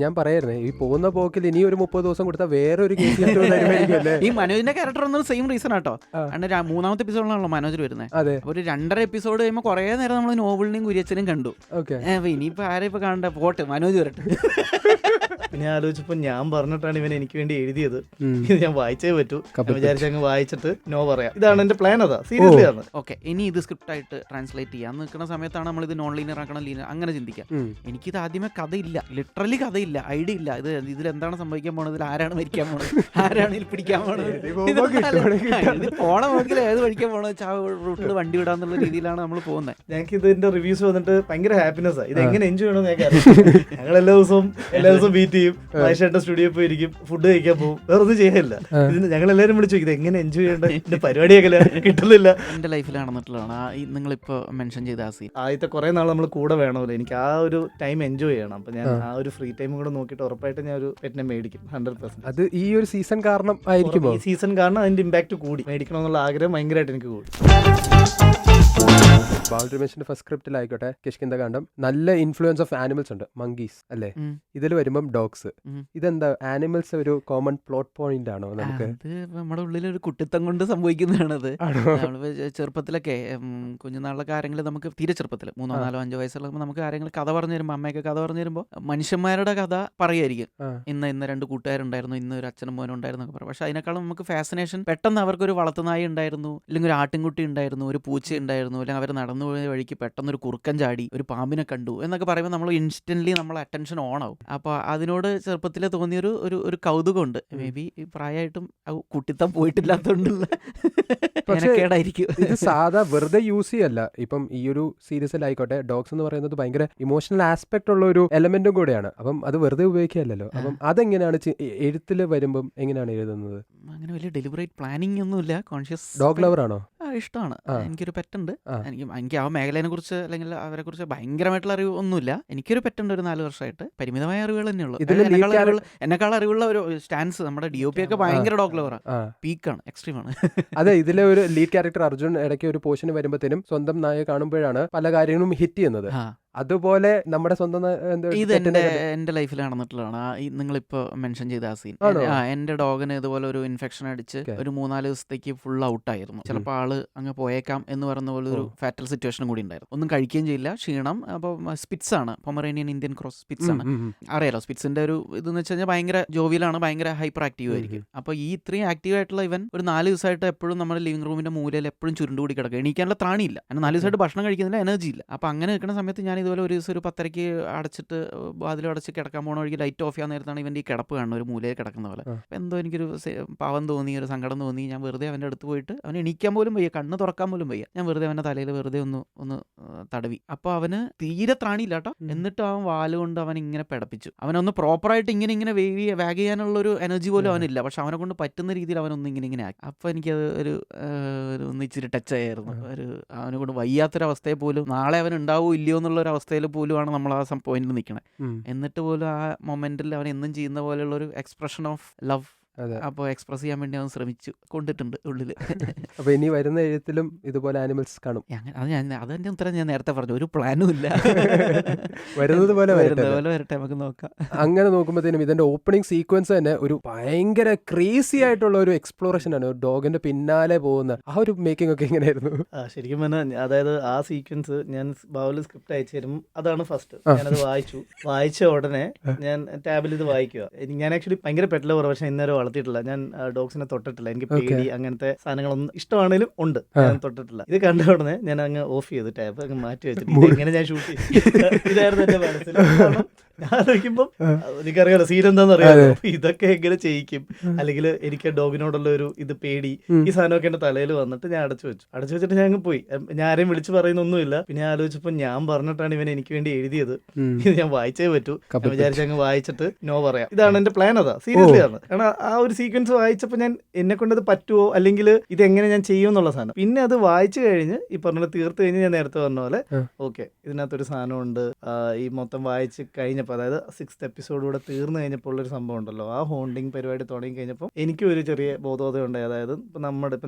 ഞാൻ പറയായിരുന്നേ, ഈ പോകുന്ന പോക്കിൽ ഇനി ഒരു 30 ദിവസം കൊടുത്താൽ വേറൊരു കേസ് ഈ മനോജിന്റെ ക്യാരക്ടർ ഒന്നും സെയിം റീസൺ ആട്ടോ. കാരണം മൂന്നാമത്തെ എപ്പിസോഡിലാണല്ലോ മനോജ് വരുന്നത്. അതെ, ഒരു 2.5 എപ്പിസോഡ് കഴിയുമ്പോൾ കുറേ നേരം നമ്മൾ നോവലിനെയും കുര്യച്ചനെയും കണ്ടു. ഓക്കെ. ഇനിയിപ്പോ ആരെ ഇപ്പൊ കാണണ്ട, പോട്ടെ മനോജ് വരട്ടെ. പിന്നെ ആലോചിച്ചപ്പോൾ ഞാൻ പറഞ്ഞിട്ടാണ് ഇവൻ എനിക്ക് വേണ്ടി എഴുതിയത്. ഇത് ഞാൻ വായിച്ചേ പറ്റൂ. വിചാരിച്ച അങ്ങ് വായിച്ചിട്ട് നോ പറയാം. ഇതാണ് എന്റെ പ്ലാൻ. അതാ സീരിയസ്ലി ആണ്. ഓക്കെ, ഇനി ഇത് സ്ക്രിപ്റ്റ് ആയിട്ട് ട്രാൻസ്ലേറ്റ് ചെയ്യാൻ നിൽക്കുന്ന സമയത്താണ് നമ്മൾ ഇത് നോൺ ലീനിയർ ആക്കണം, ലീനിയർ അങ്ങനെ ചിന്തിക്കാം. എനിക്കിത് ആദ്യമേ കഥയില്ല, ലിറ്ററലി കഥയില്ല, ഐഡിയ ഇല്ല. ഇതിലെന്താണ് സംഭവിക്കാൻ പോണത്, ഇതിൽ ആരാണ് മരിക്കാൻ പോണത്, ആരാണ് ഇതിൽ പിടിക്കാൻ പോണത്, പോണ നോക്കില്ല ഏത് പഠിക്കാൻ പോണത്, റൂട്ടിൽ വണ്ടി വിടാന്നുള്ള രീതിയിലാണ് നമ്മൾ പോകുന്നത്. ഞങ്ങൾക്ക് ഇതിന്റെ റിവ്യൂസ് വന്നിട്ട് ഭയങ്കര ഹാപ്പിനെസ്. ഇത് എങ്ങനെ എൻജോയ് ചെയ്യണമെന്ന് ഞങ്ങൾക്ക് അറിയാം. ഞങ്ങൾ എല്ലാ ദിവസവും ബീറ്റ് ചെയ്യും, വൈഷേട്ട സ്റ്റുഡിയോ പോയിരിക്കും, ഫുഡ് കഴിക്കാൻ പോകും, വേറെ ഒന്നും ചെയ്യില്ല. ഇതിന് ഞങ്ങൾ എല്ലാവരും വിളിച്ചു ഇത് എങ്ങനെ എൻജോയ് ചെയ്യേണ്ട, എന്റെ പരിപാടിയൊക്കെ കിട്ടുന്നില്ല. എന്റെ ലൈഫിൽ നടന്നിട്ടുള്ളതാണ് നിങ്ങളിപ്പോ മെൻഷൻ ചെയ്ത ആ സീൻ. ആദ്യത്തെ കുറെ നാൾ നമ്മൾ കൂടെ വേണമല്ലോ, എനിക്ക് ആ ഒരു ടൈം എൻജോയ് ചെയ്യണം. അപ്പൊ ഞാൻ ആ ഒരു ഫ്രീ ടൈം കൂടെ നോക്കിയിട്ട് ഉറപ്പായിട്ട് ഞാൻ ഒരു പെറ്റിനെ മേടിക്കും 100%. അത് ഈ ഒരു സീസൺ കാരണം ആയിരിക്കുമോ? ഈ സീസൺ കാരണം അതിന്റെ ഇമ്പാക്ട് കൂടി, മേടിക്കണമെന്നുള്ള ആഗ്രഹം ഭയങ്കരമായിട്ട് എനിക്ക് കൂടി. ബാൽ രമേശിന്റെ ഫസ്റ്റ് സ്ക്രിപ്റ്റിലായിക്കോട്ടെ, കിഷ്കിന്ധകാണ്ഡം, നല്ല ഇൻഫ്ലുവൻസ് ഓഫ് ആനിമൽസ് ഉണ്ട്, മങ്കീസ് അല്ലേ? ഇതിൽ വരുമ്പം ഡോഗ്സ്. ഇതെന്താ, ആനിമൽസ് ഒരു കോമൺ പ്ലോട്ട് പോയിന്റ് ആണോ? നമുക്ക് നമ്മുടെ ഉള്ളിൽ ഒരു കുട്ടിത്തം കൊണ്ട് സംഭവിക്കുന്നതാണത്. ചെറുപ്പത്തിലൊക്കെ കുഞ്ഞുനാളിലൊക്കെ ആരെങ്കിലും നമുക്ക് തീരെ ചെറുപ്പത്തിൽ 3, 4, 5 വയസ്സുള്ള നമുക്ക് ആരെങ്കിലും കഥ പറഞ്ഞു തരുമ്പോൾ, അമ്മയൊക്കെ കഥ പറഞ്ഞു തരുമ്പോൾ മനുഷ്യന്മാരുടെ കഥ പറയുമായിരിക്കും. ഇന്ന് 2 കൂട്ടുകാരുണ്ടായിരുന്നു, ഇന്ന് ഒരു അച്ഛനും മോനും ഉണ്ടായിരുന്നു എന്നൊക്കെ പറയും. പക്ഷെ അതിനേക്കാളും നമുക്ക് ഫാസിനേഷൻ പെട്ടെന്ന് അവർക്കൊരു വളർത്തുനായി ഉണ്ടായിരുന്നു, അല്ലെങ്കിൽ ഒരു ആട്ടിൻകുട്ടി ഉണ്ടായിരുന്നു, ഒരു പൂച്ച ഉണ്ടായിരുന്നു, അല്ലെങ്കിൽ അവർ നടന്നു പോയ വഴിക്ക് പെട്ടെന്നൊരു കുറുക്കൻ ചാടി, ഒരു പാമ്പിനെ കണ്ടു എന്നൊക്കെ പറയുമ്പോൾ നമ്മൾ ഇൻസ്റ്റന്റ്ലി നമ്മളെ അറ്റൻഷൻ ഓൺ ആവും. അപ്പോൾ അതിനോട് ചെറുപ്പത്തിൽ തോന്നിയൊരു ഒരു കൗതുകമുണ്ട്. May be പ്രായമായിട്ടും കുട്ടിത്തം പോയിട്ടില്ലാത്തതുകൊണ്ടുള്ള കേടായിരിക്കും. ഇത് സാധാ വെറുതെ യൂസ് ചെയ്യല്ല. ഇപ്പം ഈ ഒരു സീരീസിലായിക്കോട്ടെ, ഡോഗ്സ് എന്ന് പറയുന്നത് ഭയങ്കര ഇമോഷണൽ ആസ്പെക്ട് ഉള്ള ഒരു എലമെന്റും കൂടെയാണ്. അപ്പം അത് വെറുതെ ഉപയോഗിക്കുകയല്ലോ. അപ്പം അതെങ്ങനെയാണ് എഴുത്തിൽ വരുമ്പം എങ്ങനെയാണ് എഴുതുന്നത്? അങ്ങനെ വലിയ ഡെലിബറേറ്റ് പ്ലാനിങ് ഒന്നുമില്ല. കോൺഷ്യസ് ഡോഗ് ലവർ ആണോ? ഇഷ്ടമാണ്. എനിക്കൊരു പെറ്റുണ്ട്. എനിക്ക് ആ മേഖലയെ കുറിച്ച് അല്ലെങ്കിൽ അവരെ കുറിച്ച് ഭയങ്കരമായിട്ടുള്ള അറിവ് ഒന്നുമില്ല. എനിക്കൊരു പെറ്റുണ്ട്, ഒരു 4 വർഷമായിട്ട്. പരിമിതമായ അറിവുകൾ തന്നെയുള്ളൂ. എന്നെക്കാൾ അറിവുള്ള ഒരു സ്റ്റാൻസ് നമ്മുടെ DOP ഒക്കെ ഭയങ്കര ഡോഗ് ലവറാണ്, പീക്കാണ്, എക്സ്ട്രീമാണ്. അതെ, ഇതിലെ ഒരു ലീഡ് ക്യാരക്ടർ അർജുൻ ഇടയ്ക്ക് ഒരു പോർഷന് വരുമ്പോഴത്തേനും സ്വന്തം നായ കാണുമ്പോഴാണ് പല കാര്യങ്ങളും ഹിറ്റ് ചെയ്യുന്നത്. അതുപോലെ നമ്മുടെ സ്വന്തം ഇത് എന്റെ ലൈഫിൽ നടന്നിട്ടുള്ളതാണ്. നിങ്ങളിപ്പോ മെൻഷൻ ചെയ്ത ആ സീൻ. എന്റെ ഡോഗിന് ഇതുപോലെ ഒരു ഇൻഫെക്ഷൻ അടിച്ച് ഒരു 3-4 ദിവസത്തേക്ക് ഫുൾ ഔട്ടായിരുന്നു. ചിലപ്പോൾ ആള് അങ്ങ് പോയേക്കാം എന്ന് പറയുന്ന പോലെ ഒരു ഫാറ്റൽ സിറ്റുവേഷൻ കൂടി ഉണ്ടായിരുന്നു. ഒന്നും കഴിക്കുകയും ചെയ്യില്ല, ക്ഷീണം. അപ്പോൾ സ്പിറ്റ്സ് ആണ്, പൊമറേനിയൻ ഇന്ത്യൻ ക്രോസ് സ്പിറ്റ്സ് ആണ്. അറിയാലോ സ്പിറ്റ്സിന്റെ ഒരു ഇതെന്ന് വെച്ച് കഴിഞ്ഞാൽ ഭയങ്കര ജോവിയലാണ്, ഭയങ്കര ഹൈപ്പർ ആക്റ്റീവ് ആയിരിക്കും. അപ്പോൾ ഈ ഇത്രയും ആക്റ്റീവ് ആയിട്ടുള്ള ഇവൻ ഒരു 4 ദിവസമായിട്ട് എപ്പോഴും നമ്മുടെ ലിവിംഗ് റൂമിന്റെ മൂലയിൽ എപ്പോഴും ചുരുണ്ടുകൂടി കിടക്കുക. എണീക്കാനുള്ള ത്രാണിയില്ല, കാരണം 4 ദിവസമായിട്ട് ഭക്ഷണം കഴിക്കുന്നില്ല, എനർജി ഇല്ല. അപ്പോൾ അങ്ങനെ നിൽക്കുന്ന സമയത്ത് ഞാൻ ഇതുപോലെ ഒരു ദിവസം ഒരു 10:30 അടച്ചിട്ട് വാതിലും അടച്ച് കിടക്കാൻ പോകണ വഴിക്ക് ലൈറ്റ് ഓഫ് ചെയ്യാൻ നേരത്താണ് ഇവൻ്റെ ഈ കിടപ്പ് കാണുന്നത്, ഒരു മൂലയിൽ കിടക്കുന്ന പോലെ. അപ്പോൾ എന്തോ എനിക്കൊരു പാവം തോന്നി, ഒരു സങ്കടം തോന്നി. ഞാൻ വെറുതെ അവൻ്റെ അടുത്ത് പോയിട്ട്, അവന് എണീക്കാൻ പോലും വയ്യ, കണ്ണ് തുറക്കാൻ പോലും വയ്യ, ഞാൻ വെറുതെ അവൻ്റെ തലയിൽ വെറുതെ ഒന്ന് തടവി. അപ്പോൾ അവന് തീരെ ത്രാണിയില്ല കേട്ടോ. എന്നിട്ട് അവൻ വാലുകൊണ്ട് അവൻ ഇങ്ങനെ പിടപ്പിച്ചു. അവനൊന്ന് പ്രോപ്പറായിട്ട് ഇങ്ങനെ വാഗ് ചെയ്യാനുള്ളൊരു എനർജി പോലും അവനില്ല. പക്ഷെ അവനെ കൊണ്ട് പറ്റുന്ന രീതിയിൽ അവനൊന്ന് ഇങ്ങനെ ആക്കി. അപ്പോൾ എനിക്കത് ഒരു ഇച്ചിരി ടച്ച് ആയിരുന്നു. അവനെ കൊണ്ട് വയ്യാത്തൊരവസ്ഥയെ പോലും നാളെ അവൻ ഉണ്ടാവോ ഇല്ലയോ എന്നുള്ളൊരു അവസ്ഥയിൽ പോലും നമ്മൾ ആ പോയിന്റിൽ നിൽക്കണേ. എന്നിട്ട് പോലും ആ മൊമെന്റിൽ അവൻ എന്നും ചെയ്യുന്ന പോലെയുള്ള ഒരു എക്സ്പ്രഷൻ ഓഫ് ലവ് അപ്പോൾ എക്സ്പ്രസ് ചെയ്യാൻ വേണ്ടി അവൻ ശ്രമിച്ചു കൊണ്ടിട്ടുണ്ട് ഉള്ളില്. അപ്പൊ ഇനി വരുന്ന എഴുത്തിലും ഇതുപോലെ ആനിമൽസ് കാണും. അതെന്റെ ഉത്തരം ഞാൻ നേരത്തെ പറഞ്ഞു, ഒരു പ്ലാനും ഇല്ല. വരുന്നത് പോലെ വരട്ടെ, നമുക്ക് നോക്കാം. അങ്ങനെ നോക്കുമ്പോഴത്തേനും ഇതിന്റെ ഓപ്പണിംഗ് സീക്വൻസ് തന്നെ ഒരു ഭയങ്കര ക്രേസി ആയിട്ടുള്ള ഒരു എക്സ്പ്ലോറേഷൻ ആണ്. ഡോഗിന്റെ പിന്നാലെ പോകുന്ന ആ ഒരു മേക്കിംഗ് ഒക്കെ എങ്ങനെയായിരുന്നു? ശരിക്കും പറഞ്ഞാൽ അതായത് ആ സീക്വൻസ് ഞാൻ ബാബുല് സ്ക്രിപ്റ്റ് അയച്ചു തരും, അതാണ് ഫസ്റ്റ്. ഞാനത് വായിച്ച ഉടനെ ഞാൻ ടാബിൽ ഇത് വായിക്കുക. ഞാൻ ആക്ച്വലി ഭയങ്കര പെറ്റ് ലവർ, പക്ഷെ ഇന്നേരം വളർത്തിയിട്ടില്ല. ഞാൻ ഡോഗ്സിനെ തൊട്ടിട്ടില്ല. എനിക്ക് പേടി അങ്ങനത്തെ സാധനങ്ങളൊന്നും ഇഷ്ടമാണെങ്കിലും ഉണ്ട്, ഞാൻ തൊട്ടിട്ടില്ല. ഇത് കണ്ട ഉടനെ ഞാൻ അങ്ങ് ഓഫ് ചെയ്തു, ടാബ് അങ്ങ് മാറ്റി വെച്ചിട്ട് ഇങ്ങനെ ഞാൻ ഷൂട്ട് ചെയ്തു. ഇതായിരുന്നു എന്റെ മനസ്സിൽ. ആലോചിക്കുമ്പോൾ എനിക്കറിയാലോ സീൻ എന്താണെന്ന് അറിയാലോ, ഇതൊക്കെ എങ്ങനെ ചെയ്യിക്കും, അല്ലെങ്കിൽ എനിക്ക് ഡോഗിനോടുള്ള ഒരു ഇത് പേടി, ഈ സാധനമൊക്കെ എന്റെ തലയിൽ വന്നിട്ട് ഞാൻ അടച്ചു വെച്ചിട്ട് ഞാൻ അങ്ങ് പോയി. ഞാൻ ആരെയും വിളിച്ച് പറയുന്നൊന്നുമില്ല. പിന്നെ ആലോചിച്ചപ്പോൾ ഞാൻ പറഞ്ഞിട്ടാണ് ഇവൻ എനിക്ക് വേണ്ടി എഴുതിയത്, ഇത് ഞാൻ വായിച്ചേ പറ്റൂ. ഞാൻ വിചാരിച്ച അങ്ങ് വായിച്ചിട്ട് നോ പറയാം. ഇതാണ് എന്റെ പ്ലാൻ. അതാ സീരിയസ്ലി ആണ്. കാരണം ആ ഒരു സീക്വൻസ് വായിച്ചപ്പോൾ ഞാൻ എന്നെ കൊണ്ടത് പറ്റുമോ, അല്ലെങ്കിൽ ഇതെങ്ങനെ ഞാൻ ചെയ്യുമെന്നുള്ള സാധനം. പിന്നെ അത് വായിച്ചു കഴിഞ്ഞ് ഈ പറഞ്ഞ തീർത്ത് കഴിഞ്ഞ് ഞാൻ നേരത്തെ പറഞ്ഞ പോലെ ഓക്കെ ഇതിനകത്തൊരു സാധനമുണ്ട്. ഈ മൊത്തം വായിച്ച് കഴിഞ്ഞപ്പോൾ കഴിഞ്ഞപ്പോൾ, അതായത് 6th എപ്പിസോഡൂടെ തീർന്നു കഴിഞ്ഞപ്പോൾ ഉള്ളൊരു സംഭവം ഉണ്ടല്ലോ, ആ ഹോണ്ടിങ് പരിപാടി തുടങ്ങി കഴിഞ്ഞപ്പോൾ എനിക്കും ഒരു ചെറിയ ബോധോദയം ഉണ്ടായി. അതായത് ഇപ്പം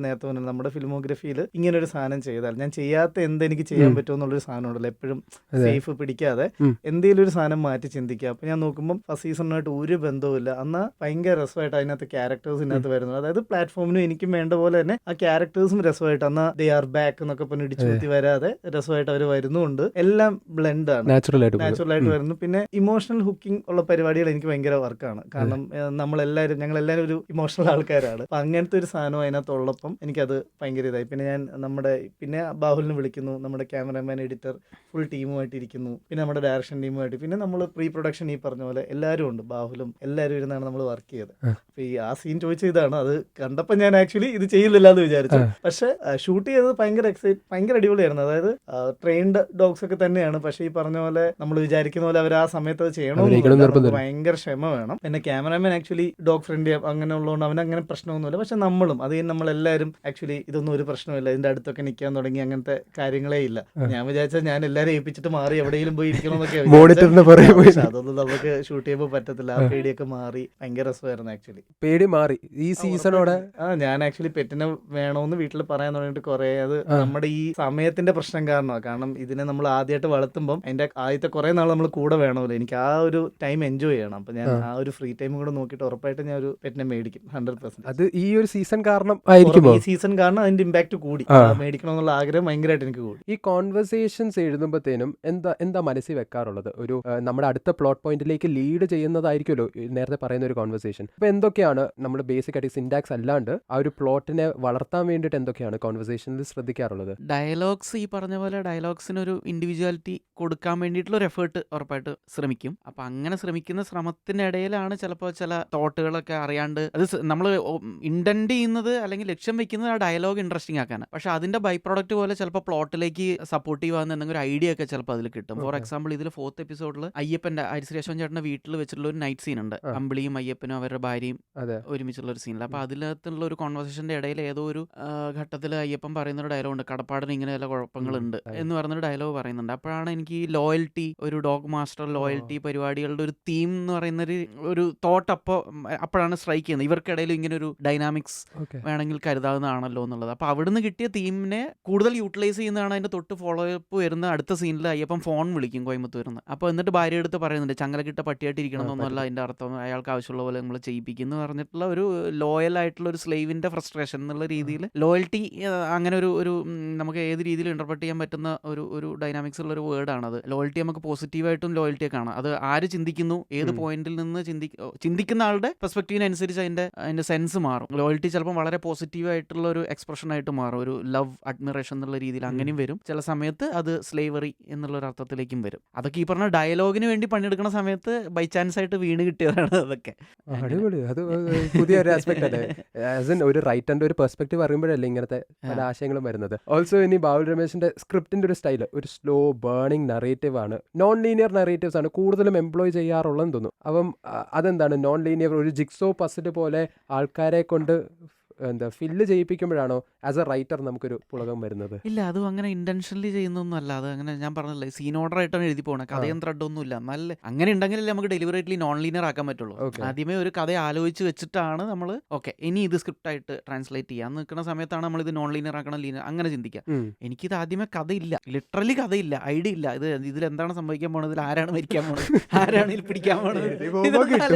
നേരത്തെ പറഞ്ഞാൽ നമ്മുടെ ഫിലിമോഗ്രഫിയിൽ ഇങ്ങനെ ഒരു സാധനം ചെയ്താൽ ഞാൻ ചെയ്യാത്ത എന്തെനിക്ക് ചെയ്യാൻ പറ്റുമെന്നുള്ളൊരു സാധനം ഉണ്ടല്ലോ, എപ്പോഴും സേഫ് പിടിക്കാതെ എന്തെങ്കിലും ഒരു സാധനം മാറ്റി ചിന്തിക്കുക. അപ്പം ഞാൻ നോക്കുമ്പോൾ ഫസ്റ്റ് സീസണായിട്ട് ഒരു ബന്ധവുമില്ല. എന്നാൽ ഭയങ്കര രസമായിട്ട് അതിനകത്ത് ക്യാരക്ടേഴ്സ് ഇതിനകത്ത് വരുന്നത്. അതായത് പ്ലാറ്റ്ഫോമിനും എനിക്കും വേണ്ട പോലെ തന്നെ ആ ക്യാരക്ടേഴ്സും രസമായിട്ട്, എന്നാൽ ദേ ആർ ബാക്ക് എന്നൊക്കെ പറഞ്ഞ് ഇടിച്ചു കുത്തി വരാതെ രസമായിട്ട് അവർ വരുന്നുണ്ട്. എല്ലാം ബ്ലെൻഡ് ആണ്, നാച്ചുറൽ ആയിട്ട് വരുന്നു. പിന്നെ ഇമോഷണൽ ഹുക്കിംഗ് ഉള്ള പരിപാടികൾ എനിക്ക് ഭയങ്കര വർക്കാണ്. കാരണം ഞങ്ങളെല്ലാവരും ഒരു ഇമോഷണൽ ആൾക്കാരാണ്. അപ്പം അങ്ങനത്തെ ഒരു സാധനം അതിനകത്തുള്ളപ്പം എനിക്കത് ഭയങ്കര ഇതായി. പിന്നെ ഞാൻ പിന്നെ ബാഹുലിനെ വിളിക്കുന്നു, നമ്മുടെ ക്യാമറാമാൻ, എഡിറ്റർ, ഫുൾ ടീമുമായിട്ട് ഇരിക്കുന്നു. പിന്നെ നമ്മുടെ ഡയറക്ഷൻ ടീമുമായിട്ട്, പിന്നെ നമ്മൾ പ്രീ പ്രൊഡക്ഷൻ ഈ പറഞ്ഞ പോലെ എല്ലാവരും ഉണ്ട്, ബാഹുലും എല്ലാവരും ഇരുന്നാണ് നമ്മൾ വർക്ക് ചെയ്തത്. അപ്പൊ ആ സീൻ ചോദിച്ച ഇതാണ്, അത് കണ്ടപ്പോൾ ഞാൻ ആക്ച്വലി ഇത് ചെയ്യില്ല എന്ന് വിചാരിച്ചു. പക്ഷെ ഷൂട്ട് ചെയ്തത് ഭയങ്കര അടിപൊളിയായിരുന്നു. അതായത് ട്രെയിൻഡ് ഡോഗ്സ് ഒക്കെ തന്നെയാണ്. പക്ഷെ ഈ പറഞ്ഞ പോലെ നമ്മൾ വിചാരിക്കുന്ന പോലെ അവർ ആ സമയത്ത് അത് ചെയ്യണമെന്ന് ഭയങ്കര ക്ഷമ വേണം. പിന്നെ ക്യാമറാമാൻ ആക്ച്വലി ഡോഗ് ഫ്രണ്ട്ലി അങ്ങനെ ഉള്ളതുകൊണ്ട് അവന് അങ്ങനെ പ്രശ്നമൊന്നുമില്ല. പക്ഷെ നമ്മളെല്ലാവരും ആക്ച്വലി ഇതൊന്നും ഒരു പ്രശ്നമില്ല, ഇതിന്റെ അടുത്തൊക്കെ നിൽക്കാൻ തുടങ്ങി, അങ്ങനത്തെ കാര്യങ്ങളേ ഇല്ല. ഞാൻ വിചാരിച്ചാൽ ഞാൻ എല്ലാവരും ഏൽപ്പിച്ചിട്ട് മാറി എവിടെയെങ്കിലും പോയി ഇരിക്കണമെന്നൊക്കെ, അതൊന്നും നമുക്ക് ഷൂട്ട് ചെയ്യുമ്പോൾ പറ്റത്തില്ല. ആ പേടിയൊക്കെ മാറി ഭയങ്കര രസമായിരുന്നു. ആക്ച്വലി പേടി മാറി ഈ സീസണോടെ. ഞാൻ ആക്ച്വലി പെറ്റിനെ വേണമെന്ന് വീട്ടിൽ പറയാൻ തുടങ്ങിയിട്ട് കുറെ, അത് നമ്മുടെ ഈ സമയത്തിന്റെ പ്രശ്നം കാരണമാണ്. കാരണം ഇതിനെ നമ്മൾ ആദ്യമായിട്ട് വളർത്തുമ്പോൾ അതിന്റെ ആദ്യത്തെ കുറെ നാൾ നമ്മൾ കൂടെ വേണമല്ലോ. എനിക്ക് ആ ഒരു ടൈം എൻജോയ് ചെയ്യണം. അപ്പൊ ഞാൻ ആ ഒരു ഫ്രീ ടൈം കൂടെ നോക്കിയിട്ട് ഉറപ്പായിട്ട് ഞാൻ ഒരു പെറ്റിനെ മേടിക്കും 100%. അത് ഈ ഒരു സീസൺ കാരണം ആയിരിക്കും, ഈ സീസൺ കാരണം അതിന്റെ ഇമ്പാക്ട് കൂടി, മേടിക്കണമെന്നുള്ള ആഗ്രഹം ഭയങ്കരമായിട്ട് എനിക്ക് കൂടി. ഈ കോൺവെർസേഷൻസ് എഴുതുമ്പോഴത്തേനും എന്താ മനസ്സിൽ വെക്കാറുള്ളത്? ഒരു നമ്മുടെ അടുത്ത പ്ലോട്ട് പോയിന്റിലേക്ക് ലീഡ് ചെയ്യുന്നതായിരിക്കുമല്ലോ നേരത്തെ പറയുന്ന ഒരു കോൺവെർസേഷൻ. അപ്പൊ എന്തൊക്കെയാണ് നമ്മൾ ബേസിക് ആയിട്ട് സിൻടാക്സ് അല്ലാണ്ട് ആ ഒരു പ്ലോട്ടിനെ വളർത്താൻ വേണ്ടിയിട്ട് എന്തൊക്കെയാണ് കോൺവെർസേഷനിൽ ശ്രദ്ധിക്കാറുള്ളത്? ഡയലോഗ്സ്, ഈ പറഞ്ഞ പോലെ ഡയലോഗ്സിന് ഒരു ഇൻഡിവിജ്വാലിറ്റി കൊടുക്കാൻ വേണ്ടിയിട്ടുള്ള ഒരു എഫേർട്ട് ഉറപ്പായിട്ട് ശ്രമിക്കും. അപ്പൊ അങ്ങനെ ശ്രമിക്കുന്ന ശ്രമത്തിനിടയിലാണ് ചിലപ്പോൾ ചില തോട്ടുകളൊക്കെ അറിയാണ്ട്, അത് നമ്മൾ ഇന്റന്റ് ചെയ്യുന്നത് അല്ലെങ്കിൽ ലക്ഷ്യം വെക്കുന്നത് ആ ഡയലോഗ് ഇൻട്രസ്റ്റിംഗ് ആക്കാനാണ്. പക്ഷെ അതിന്റെ ബൈ പ്രോഡക്റ്റ് പോലെ ചിലപ്പോൾ പ്ലോട്ടിലേക്ക് സപ്പോർട്ടീവ് ആകുന്ന എന്തെങ്കിലും ഒരു ഐഡിയ ഒക്കെ ചിലപ്പോൾ അതിൽ കിട്ടും. ഫോർ എക്സാമ്പിൾ, ഇതിൽ 4th എപ്പിസോഡിൽ അയ്യപ്പന്റെ ഹരിശ്രീ അശോകൻ ചേട്ടന്റെ വീട്ടിൽ വെച്ചിട്ടുള്ള ഒരു നൈറ്റ് സീൻ ഉണ്ട്. അമ്പിളിയും അയ്യപ്പനും അവരുടെ ഭാര്യയും ഒരുമിച്ചുള്ള ഒരു സീനിൽ. അപ്പൊ അതിനകത്തുള്ള ഒരു കോൺവെർസേഷന്റെ ഇടയിൽ ഏതോ ഒരു ഘട്ടത്തിൽ അയ്യപ്പൻ പറയുന്ന ഒരു ഡയലോഗ് ഉണ്ട്, കടപ്പാടിന് ഇങ്ങനെ ചില കുഴപ്പങ്ങളുണ്ട് എന്ന് പറഞ്ഞൊരു ഡയലോഗ് പറയുന്നുണ്ട്. അപ്പോഴാണ് എനിക്ക് ഈ ലോയൽറ്റി, ഒരു ഡോഗ് മാസ്റ്റർ ലോയൽറ്റി പരിപാടികളുടെ ഒരു തീം എന്ന് പറയുന്ന ഒരു തോട്ട് അപ്പോഴാണ് സ്ട്രൈക്ക് ചെയ്യുന്നത്. ഇവർക്കിടയിൽ ഇങ്ങനെ ഒരു ഡൈനാമിക്സ് വേണമെങ്കിൽ കരുതാവുന്നതാണല്ലോ എന്നുള്ളത്. അപ്പൊ അവിടുന്ന് കിട്ടിയ തീമിനെ കൂടുതൽ യൂട്ടിലൈസ് ചെയ്യുന്നതാണ് അതിന്റെ തൊട്ട് ഫോളോ അപ്പ് വരുന്ന അടുത്ത സീനിൽ അയ്യപ്പൻ ഫോൺ വിളിക്കും കോയമ്പത്തൂരിൽ നിന്ന്. അപ്പോൾ എന്നിട്ട് ഭാര്യ എടുത്ത് പറയുന്നുണ്ട്, ചങ്ങലക്കിട്ട പട്ടിയായിട്ട് ഇരിക്കണം എന്നൊന്നുമല്ല അതിന്റെ അർത്ഥം, അയാൾക്ക് ആവശ്യമുള്ള പോലെ നമ്മൾ ചെയ്യിപ്പിക്കുന്നു പറഞ്ഞിട്ടുള്ള ഒരു ലോയൽ ആയിട്ടുള്ള ഒരു സ്ലേവിന്റെ ഫ്രസ്ട്രേഷൻ എന്നുള്ള രീതിയിൽ ലോയൽറ്റി, അങ്ങനെ ഒരു നമുക്ക് ഏത് രീതിയിൽ ഇന്റർപ്രറ്റ് ചെയ്യാൻ പറ്റുന്ന ഒരു ഡൈനാമിക്സ് ഉള്ള ഒരു വേർഡാണത്. ലോയൽറ്റി നമുക്ക് പോസിറ്റീവായിട്ടും ലോയൽറ്റിയെ കാണാം. അത് ആര് ചിന്തിക്കുന്നു, ഏത് പോയിന്റിൽ നിന്ന് ചിന്തിക്കുന്ന ആളുടെ പെർസ്പെക്റ്റീവിനനുസരിച്ച് അതിന്റെ സെൻസ് മാറും. ലോയൽറ്റി ചിലപ്പോൾ വളരെ പോസിറ്റീവ് ആയിട്ടുള്ള ഒരു എക്സ്പ്രഷൻ ആയിട്ട് മാറും, ഒരു ലവ്, അഡ്മിറേഷൻ എന്നുള്ള രീതിയിൽ അങ്ങനെയും വരും. ചില സമയത്ത് അത് സ്ലേവറി എന്നുള്ള ഒരു അർത്ഥത്തിലേക്കും വരും. അതൊക്കെ ഈ പറഞ്ഞ ഡയലോഗിന് വേണ്ടി പണിയെടുക്കുന്ന സമയത്ത് ബൈ ചാൻസ് ആയിട്ട് വീണ് കിട്ടിയതാണ് അതൊക്കെ. അടിപൊളി, അത് പുതിയൊരു ആസ്പെക്ട് അല്ലേ. ഒരു റൈറ്ററിന്റെ ഒരു പെർസ്പെക്റ്റീവ് അറിയുമ്പോഴല്ലേ ഇങ്ങനത്തെ പല ആശയങ്ങളും വരുന്നത്. ഓൾസോ ഇനി ബാബുൽ രമേശിന്റെ സ്ക്രിപ്റ്റിന്റെ ഒരു സ്റ്റൈല് ഒരു സ്ലോ ബേണിംഗ് നറേറ്റീവ് ആണ്, നോൺ ലീനിയർ നറേറ്റീവ്സ് ആണ് കൂടുതലും എംപ്ലോയ് ചെയ്യാറുള്ളതെന്ന് തോന്നുന്നു. അപ്പം അതെന്താണ് നോൺ ലീനിയർ, ഒരു ജിക്സോ പസിൽ പോലെ ആൾക്കാരെ കൊണ്ട് ഫില്ല് ചെയ്യിപ്പിക്കുമ്പോഴാണോ ആസ് എ റൈറ്റർ നമുക്കൊരു പുളകം വരുന്നത്? ഇല്ല, അതും അങ്ങനെ ഇന്റൻഷനലി ചെയ്യുന്നൊന്നും അല്ല. അത് അങ്ങനെ ഞാൻ പറഞ്ഞില്ലേ, സീൻ ഓർഡർ ആയിട്ടാണ് എഴുതി പോകണം, കഥയും ത്രെഡൊന്നും ഇല്ല. നല്ല അങ്ങനെ ഉണ്ടെങ്കിലല്ലേ നമുക്ക് ഡെലിബറേറ്റ്ലി നോൺ ലീനിയർ ആക്കാൻ പറ്റുള്ളൂ. ആദ്യമേ ഒരു കഥ ആലോചിച്ച് വെച്ചിട്ടാണ് നമ്മൾ ഓക്കെ ഇനി ഇത് സ്ക്രിപ്റ്റ് ആയിട്ട് ട്രാൻസ്ലേറ്റ് ചെയ്യാൻ നിൽക്കുന്ന സമയത്താണ് നമ്മൾ ഇത് നോൺ ലീനിയർ ആക്കണം, ലീനിയർ അങ്ങനെ ചിന്തിക്കാം. എനിക്കിത് ആദ്യമേ കഥയില്ല, ലിറ്ററലി കഥയില്ല, ഐഡിയ ഇല്ല. ഇതിലെന്താണ് സംഭവിക്കാൻ പോണത്, ഇതിൽ ആരാണ് മരിക്കാൻ പോണത്, ആരാണ് ഇതിൽ പിടിക്കാൻ പോണത്,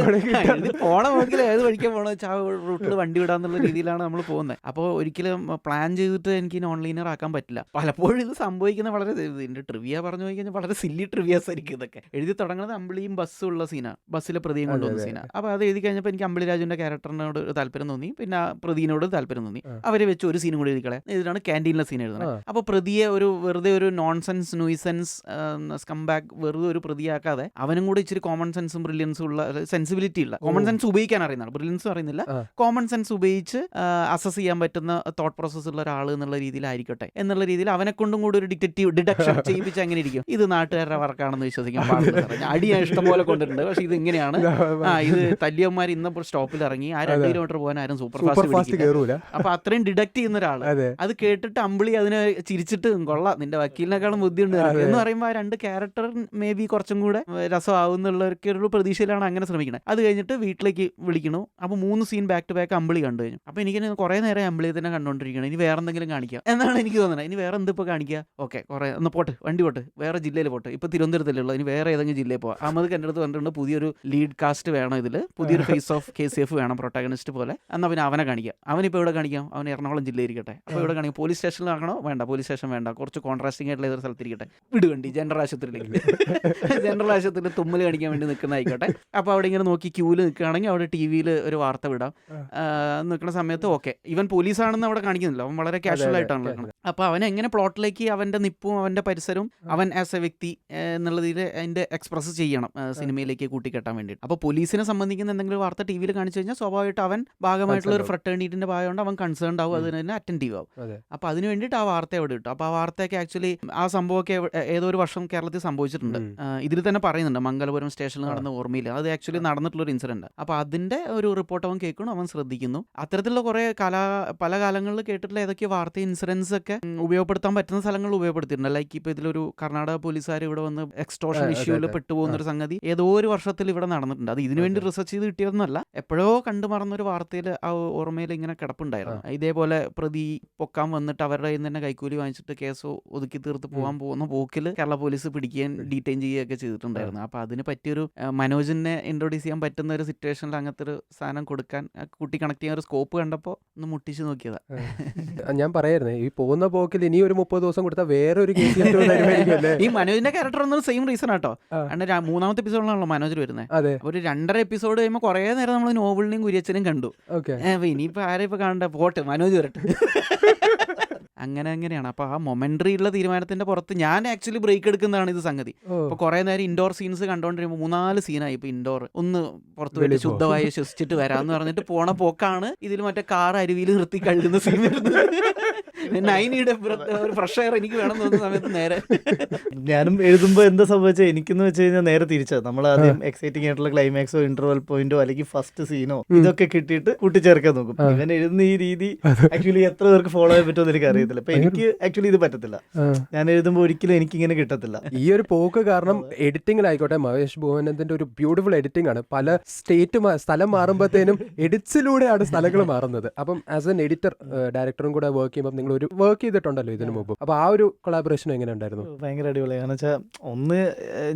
പോണ പോകില്ല, ഏത് പഠിക്കാൻ പോണത്, റൂട്ടിൽ വണ്ടി വിടാന്നുള്ള രീതിയിൽ നമ്മൾ പോകുന്നത്. അപ്പോൾ ഒരിക്കലും പ്ലാൻ ചെയ്തിട്ട് എനിക്ക് നോൺ ലീനിയർ ആക്കാൻ പറ്റില്ല. പലപ്പോഴും ഇത് സംഭവിക്കുന്ന വളരെ, ഇതിന്റെ ട്രിവിയ പറഞ്ഞു പോയി കഴിഞ്ഞാൽ വളരെ സില്ലി ട്രിവിയാസ് ആയിരിക്കും ഇതൊക്കെ. എഴുതി തുടങ്ങുന്നത് അമ്പിളിയും ബസ്സുള്ള സീനാണ്, ബസ്സിലെ പ്രതിയും കൊണ്ടുവന്ന സീനാണ്. അപ്പോൾ അത് എഴുതി കഴിഞ്ഞപ്പോൾ എനിക്ക് അമ്പിളി രാജുവിന്റെ ക്യാരക്ടറിനോട് താല്പര്യം തോന്നി, പിന്നെ പ്രതിനോട് താല്പര്യം തോന്നി. അവരെ വെച്ച് ഒരു സീനും കൂടി എഴുതിക്കളെ, ഇതിനാണ് ക്യാൻറ്റീനിലെ സീൻ എഴുതുന്നത്. അപ്പോൾ പ്രതിയെ വെറുതെ ഒരു നോൺസെൻസ്, ന്യൂസെൻസ്, സ്കംബാക്ക് വെറുതെ ഒരു പ്രതിയാക്കാതെ അവനും കൂടി ഇച്ചിരി കോമൺ സെൻസും ബ്രില്യൻസും ഉള്ള, സെൻസിബിലിറ്റി ഉള്ള, കോമൺ സെൻസ് ഉപയോഗിക്കാൻ അറിയുന്നതാണ്, ബ്രില്യൻസും അറിയുന്നില്ല, കോമൺ സെൻസ് ഉപയോഗിച്ച് അസസ് ചെയ്യാൻ പറ്റുന്ന തോട്ട് പ്രോസസ് ഉള്ള ഒരാൾ എന്നുള്ള രീതിയിലായിരിക്കട്ടെ എന്നുള്ള രീതിയിൽ അവനെ കൊണ്ടും കൂടി ഒരു ഡിഡക്ഷൻ ചെയ്യിപ്പിച്ച് അങ്ങനെ ഇരിക്കും. ഇത് നാട്ടുകാരുടെ വർക്കാണെന്ന് വിശ്വസിക്കാൻ പാടില്ല സാറേ. അടി ഞാൻ ഇഷ്ടംപോലെ കൊണ്ടിട്ടുണ്ട്, പക്ഷെ ഇത് ഇങ്ങനെയാണ്. ഇത് തല്ലിയന്മാർ ഇന്നപ്പോൾ സ്റ്റോപ്പിൽ ഇറങ്ങി ആ 2 കിലോമീറ്റർ പോകാൻ ആരും സൂപ്പർ ഫാസ്റ്റ് കയറൂല. അപ്പൊ അത്രയും ഡിഡക്ട് ചെയ്യുന്ന ഒരാൾ അത് കേട്ടിട്ട് അമ്പിളി അതിനെ ചിരിച്ചിട്ട് കൊള്ളാം നിന്റെ വക്കീലിനെക്കാളും ബുദ്ധിയുണ്ട് എന്ന് പറയുമ്പോൾ ആ 2 ക്യാരക്ടർ മേ ബി കുറച്ചും കൂടെ രസമാവുന്നുള്ളവർക്ക് ഒരു പ്രതീക്ഷയിലാണ് അങ്ങനെ ശ്രമിക്കുന്നത്. അത് കഴിഞ്ഞിട്ട് വീട്ടിലേക്ക് വിളിക്കണു. അപ്പോൾ 3 സീൻ ബാക്ക് ടു ബാക്ക് അമ്പിളി കണ്ടു കഴിഞ്ഞു. അപ്പോൾ എനിക്ക് കുറേ നേരം അമ്പിളിയെ തന്നെ കണ്ടുകൊണ്ടിരിക്കണം. ഇനി വേറെ എന്തെങ്കിലും കാണിക്കാം എന്നാണ് എനിക്ക് തോന്നുന്നത്. ഇനി വേറെ എന്തിപ്പോൾ കാണിക്കുക? ഓക്കെ കുറേ ഒന്ന് പോട്ട്, വണ്ടി പോട്ട്, വേറെ ജില്ലയിൽ പോട്ട്. ഇപ്പോൾ തിരുവനന്തപുരത്തല്ലേ ഉള്ളൂ, ഇനി വേറെ ഏതെങ്കിലും ജില്ലയിൽ പോകാം. അഹമ്മദ് എൻ്റെ അടുത്ത് പറഞ്ഞിട്ടുണ്ട് പുതിയൊരു ലീഡ് കാസ്റ്റ് വേണം, ഇതിൽ പുതിയൊരു ഫേസ് ഓഫ് KCF വേണം, പ്രൊട്ടാഗണിസ്റ്റ് പോലെ. എന്നാൽ പിന്നെ അവനെ കാണിക്കാം. അവനിപ്പോൾ ഇവിടെ കാണിക്കാം, അവൻ എറണാകുളം ജില്ലയിൽ ഇരിക്കട്ടെ. അപ്പോൾ ഇവിടെ കാണിക്കാം പോലീസ് സ്റ്റേഷനിൽ ആക്കണോ? വേണ്ട, പോലീസ് സ്റ്റേഷൻ വേണ്ട, കുറച്ച് കോൺട്രാസ്റ്റിംഗ് ആയിട്ടുള്ള ഏതൊരു സ്ഥലത്തിരിക്കട്ടെ. വിടുവണ്ടി ജനറൽ ആശുപത്രിയിലേക്ക്, ജനറൽ ആശുപത്രിയിൽ തുമ്മൽ കാണിക്കാൻ വേണ്ടി നിൽക്കുന്ന ആയിക്കോട്ടെ. അപ്പോൾ അവിടെ ഇങ്ങനെ നോക്കി ക്യൂവിൽ നിൽക്കുകയാണെങ്കിൽ അവിടെ TV-യിൽ ഒരു വാർത്ത വിടാം. നിൽക്കുന്ന സമയത്ത് ഓക്കെ, ഇവൻ പോലീസാണെന്ന് അവിടെ കാണിക്കുന്നില്ല, അവൻ വളരെ കാഷ്വൽ ആയിട്ടാണ് നിൽക്കുന്നത്. അപ്പോൾ അവൻ എങ്ങനെ പ്ലോട്ടിലേക്ക് അവൻ്റെ നിപ്പും അവൻ്റെ പരിസരവും അവൻ ആസ് എ വ്യക്തി എന്നുള്ളതിൽ അതിൻ്റെ എക്സ്പ്രസ് ചെയ്യണം സിനിമയിലേക്ക് കൂട്ടിക്കെട്ടാൻ വേണ്ടിയിട്ട്. അപ്പോൾ പോലീസിനെ സംബന്ധിക്കുന്ന എന്തെങ്കിലും വാർത്ത TV-യിൽ കാണിച്ചു കഴിഞ്ഞാൽ സ്വാഭാവികമായിട്ട് അവൻ ഭാഗമായിട്ടുള്ള ഒരു ഫ്രട്ടേണിറ്റിൻ്റെ ഭാഗമുണ്ട്, അവൻ കൺസേൺഡ് ആവും, അതിന് തന്നെ അറ്റൻറ്റീവ് ആവും. അപ്പോൾ അതിന് വേണ്ടിയിട്ട് ആ വാർത്ത എവിടെ ഇട്ടു. അപ്പോൾ ആ വാർത്തയൊക്കെ ആക്ച്വലി ആ സംഭവമൊക്കെ ഏതോ ഒരു വർഷം കേരളത്തിൽ സംഭവിച്ചിട്ടുണ്ട്. ഇതിൽ തന്നെ പറയുന്നുണ്ട് മംഗലപുരം സ്റ്റേഷനിൽ നടന്ന ഓർമ്മയില്ല, അത് ആക്ച്വലി നടന്നിട്ടുള്ളൊരു ഇൻസിഡന്റ്. അപ്പോൾ അതിൻ്റെ ഒരു റിപ്പോർട്ട് അവൻ കേൾക്കണം, അവൻ ശ്രദ്ധിക്കുന്നു. അത്തരത്തിലുള്ള കുറേ പല കാലങ്ങളിൽ കേട്ടിട്ടുള്ള ഏതൊക്കെ വാർത്ത ഇൻസിഡൻസ് ഒക്കെ ഉപയോഗപ്പെടുത്താൻ പറ്റുന്ന സ്ഥലങ്ങളിൽ ഉപയോഗപ്പെടുത്തിയിട്ടുണ്ട്. ലൈക്ക് ഇപ്പോൾ ഇതിലൊരു കർണാടക പോലീസുകാർ ഇവിടെ വന്ന് എക്സ്റ്റോർഷൻ ഇഷ്യൂവിൽ പെട്ടുപോകുന്നൊരു സംഗതി ഏതോ ഒരു വർഷത്തിൽ ഇവിടെ നടന്നിട്ടുണ്ട്. അത് ഇതിനുവേണ്ടി റിസർച്ച് ചെയ്ത് കിട്ടിയതൊന്നുമല്ല, എപ്പോഴോ കണ്ടു മറന്നൊരു വാർത്തയിൽ ആ ഓർമ്മയിൽ ഇങ്ങനെ കിടപ്പുണ്ടായിരുന്നു. ഇതേപോലെ പ്രതി പൊക്കാൻ വന്നിട്ട് അവരുടെ കയ്യിൽ നിന്ന് തന്നെ കൈക്കൂലി വാങ്ങിച്ചിട്ട് കേസ് ഒതുക്കി തീർത്ത് പോകാൻ പോകുന്ന പോക്കിൽ കേരള പോലീസ് പിടിക്കുകയും ഡീറ്റെയിൻ ചെയ്യുകയൊക്കെ ചെയ്തിട്ടുണ്ടായിരുന്നു. അപ്പോൾ അതിന് പറ്റിയൊരു മനോജിനെ ഇൻട്രൊഡ്യൂസ് ചെയ്യാൻ പറ്റുന്ന ഒരു സിറ്റുവേഷനിൽ അങ്ങനത്തെ ഒരു സാധനം കൊടുക്കാൻ കൂട്ടി കണക്ട് ചെയ്യാൻ ഒരു സ്കോപ്പ് കണ്ടപ്പോൾ ഒന്ന് മുട്ടിച്ച് നോക്കിയതാ. ഞാൻ പറയായിരുന്നേ ഈ പോകുന്ന പോക്കിൽ ഇനി ഒരു 30 ദിവസം കൊടുത്താൽ വേറൊരു ഈ മനോജിന്റെ ക്യാരക്ടർ ഒന്നും സെയിം റീസൺ ആട്ടോ. കാരണം 3ാമത്തെ എപ്പിസോഡിലാണല്ലോ മനോജ് വരുന്നത്. ഒരു 2.5 എപ്പിസോഡ് കഴിയുമ്പോൾ കുറേ നേരം നമ്മൾ നോവലിനെയും കുര്യച്ചനെയും കണ്ടു. ഇനിയിപ്പോൾ ആരെ ഇപ്പോൾ കാണണ്ട, പോട്ടെ മനോജ് വരട്ടെ. അങ്ങനെയാണ്. അപ്പോൾ ആ മൊമെന്ററി ഉള്ള തീരുമാനത്തിന്റെ പുറത്ത് ഞാൻ ആക്ച്വലി ബ്രേക്ക് എടുക്കുന്നതാണ് ഇത് സംഗതി. അപ്പോൾ കുറേ നേരം ഇൻഡോർ സീൻസ് കണ്ടുകൊണ്ടിരിക്കുമ്പോൾ 3-4 സീനായി. ഇപ്പോൾ ഇൻഡോർ ഒന്ന് പുറത്ത് പോയിട്ട് ശുദ്ധമായി ശ്വസിച്ചിട്ട് വരാമെന്ന് പറഞ്ഞിട്ട് പോണ പോക്കാണ് ഇതിൽ മറ്റേ കാർ അരുവിയിൽ നിർത്തി കഴുകുന്ന സീൻ വരുന്നത്. 9യുടെ ഒരു ഫ്രഷ് എയർ എനിക്ക് വേണം തോന്നുന്ന സമയത്ത് നേരെ ഞാനും എഴുതുമ്പോൾ എന്താ സംഭവിച്ചത് എനിക്കെന്ന് വെച്ച് കഴിഞ്ഞാൽ നേരെ തിരിച്ചത്. നമ്മൾ ആദ്യം എക്സൈറ്റിംഗ് ആയിട്ടുള്ള ക്ലൈമാക്സോ ഇന്റർവൽ പോയിന്റോ അല്ലെങ്കിൽ ഫസ്റ്റ് സീനോ ഇതൊക്കെ കിട്ടിയിട്ട് കൂട്ടിച്ചേർക്കാൻ നോക്കും. ഇവൻ എഴുതുന്ന ഈ രീതി ആക്ച്വലി എത്ര പേർക്ക് ഫോളോ ചെയ്യാൻ പറ്റുമെന്ന് എനിക്ക് അറിയത്തില്ല. അപ്പൊ എനിക്ക് ആക്ച്വലി ഇത് പറ്റത്തില്ല. ഞാൻ എഴുതുമ്പോൾ ഒരിക്കലും എനിക്ക് ഇങ്ങനെ കിട്ടത്തില്ല. ഈ ഒരു പോക്ക് കാരണം എഡിറ്റിംഗിലായിക്കോട്ടെ മഹേഷ് ഭുവനന്ദന്റെ ഒരു ബ്യൂട്ടിഫുൾ എഡിറ്റിംഗ് ആണ്. പല സ്ഥലം മാറുമ്പോഴത്തേനും എഡിറ്റ്സിലൂടെയാണ് സ്ഥലങ്ങൾ മാറുന്നത്. അപ്പം ആസ് എൻ എഡിറ്റർ ഡയറക്ടറും കൂടെ വർക്ക് ചെയ്യുമ്പോൾ നിങ്ങൾ ഒരു വർക്ക് ചെയ്തിട്ടുണ്ടല്ലോ ഇതിനു മുമ്പ്. അപ്പൊ ആ ഒരു കൊളാബറേഷൻ എങ്ങനെ ഉണ്ടായിരുന്നു? ഭയങ്കര അടിപൊളിയാണ്. കാരണം വെച്ചാൽ ഒന്ന്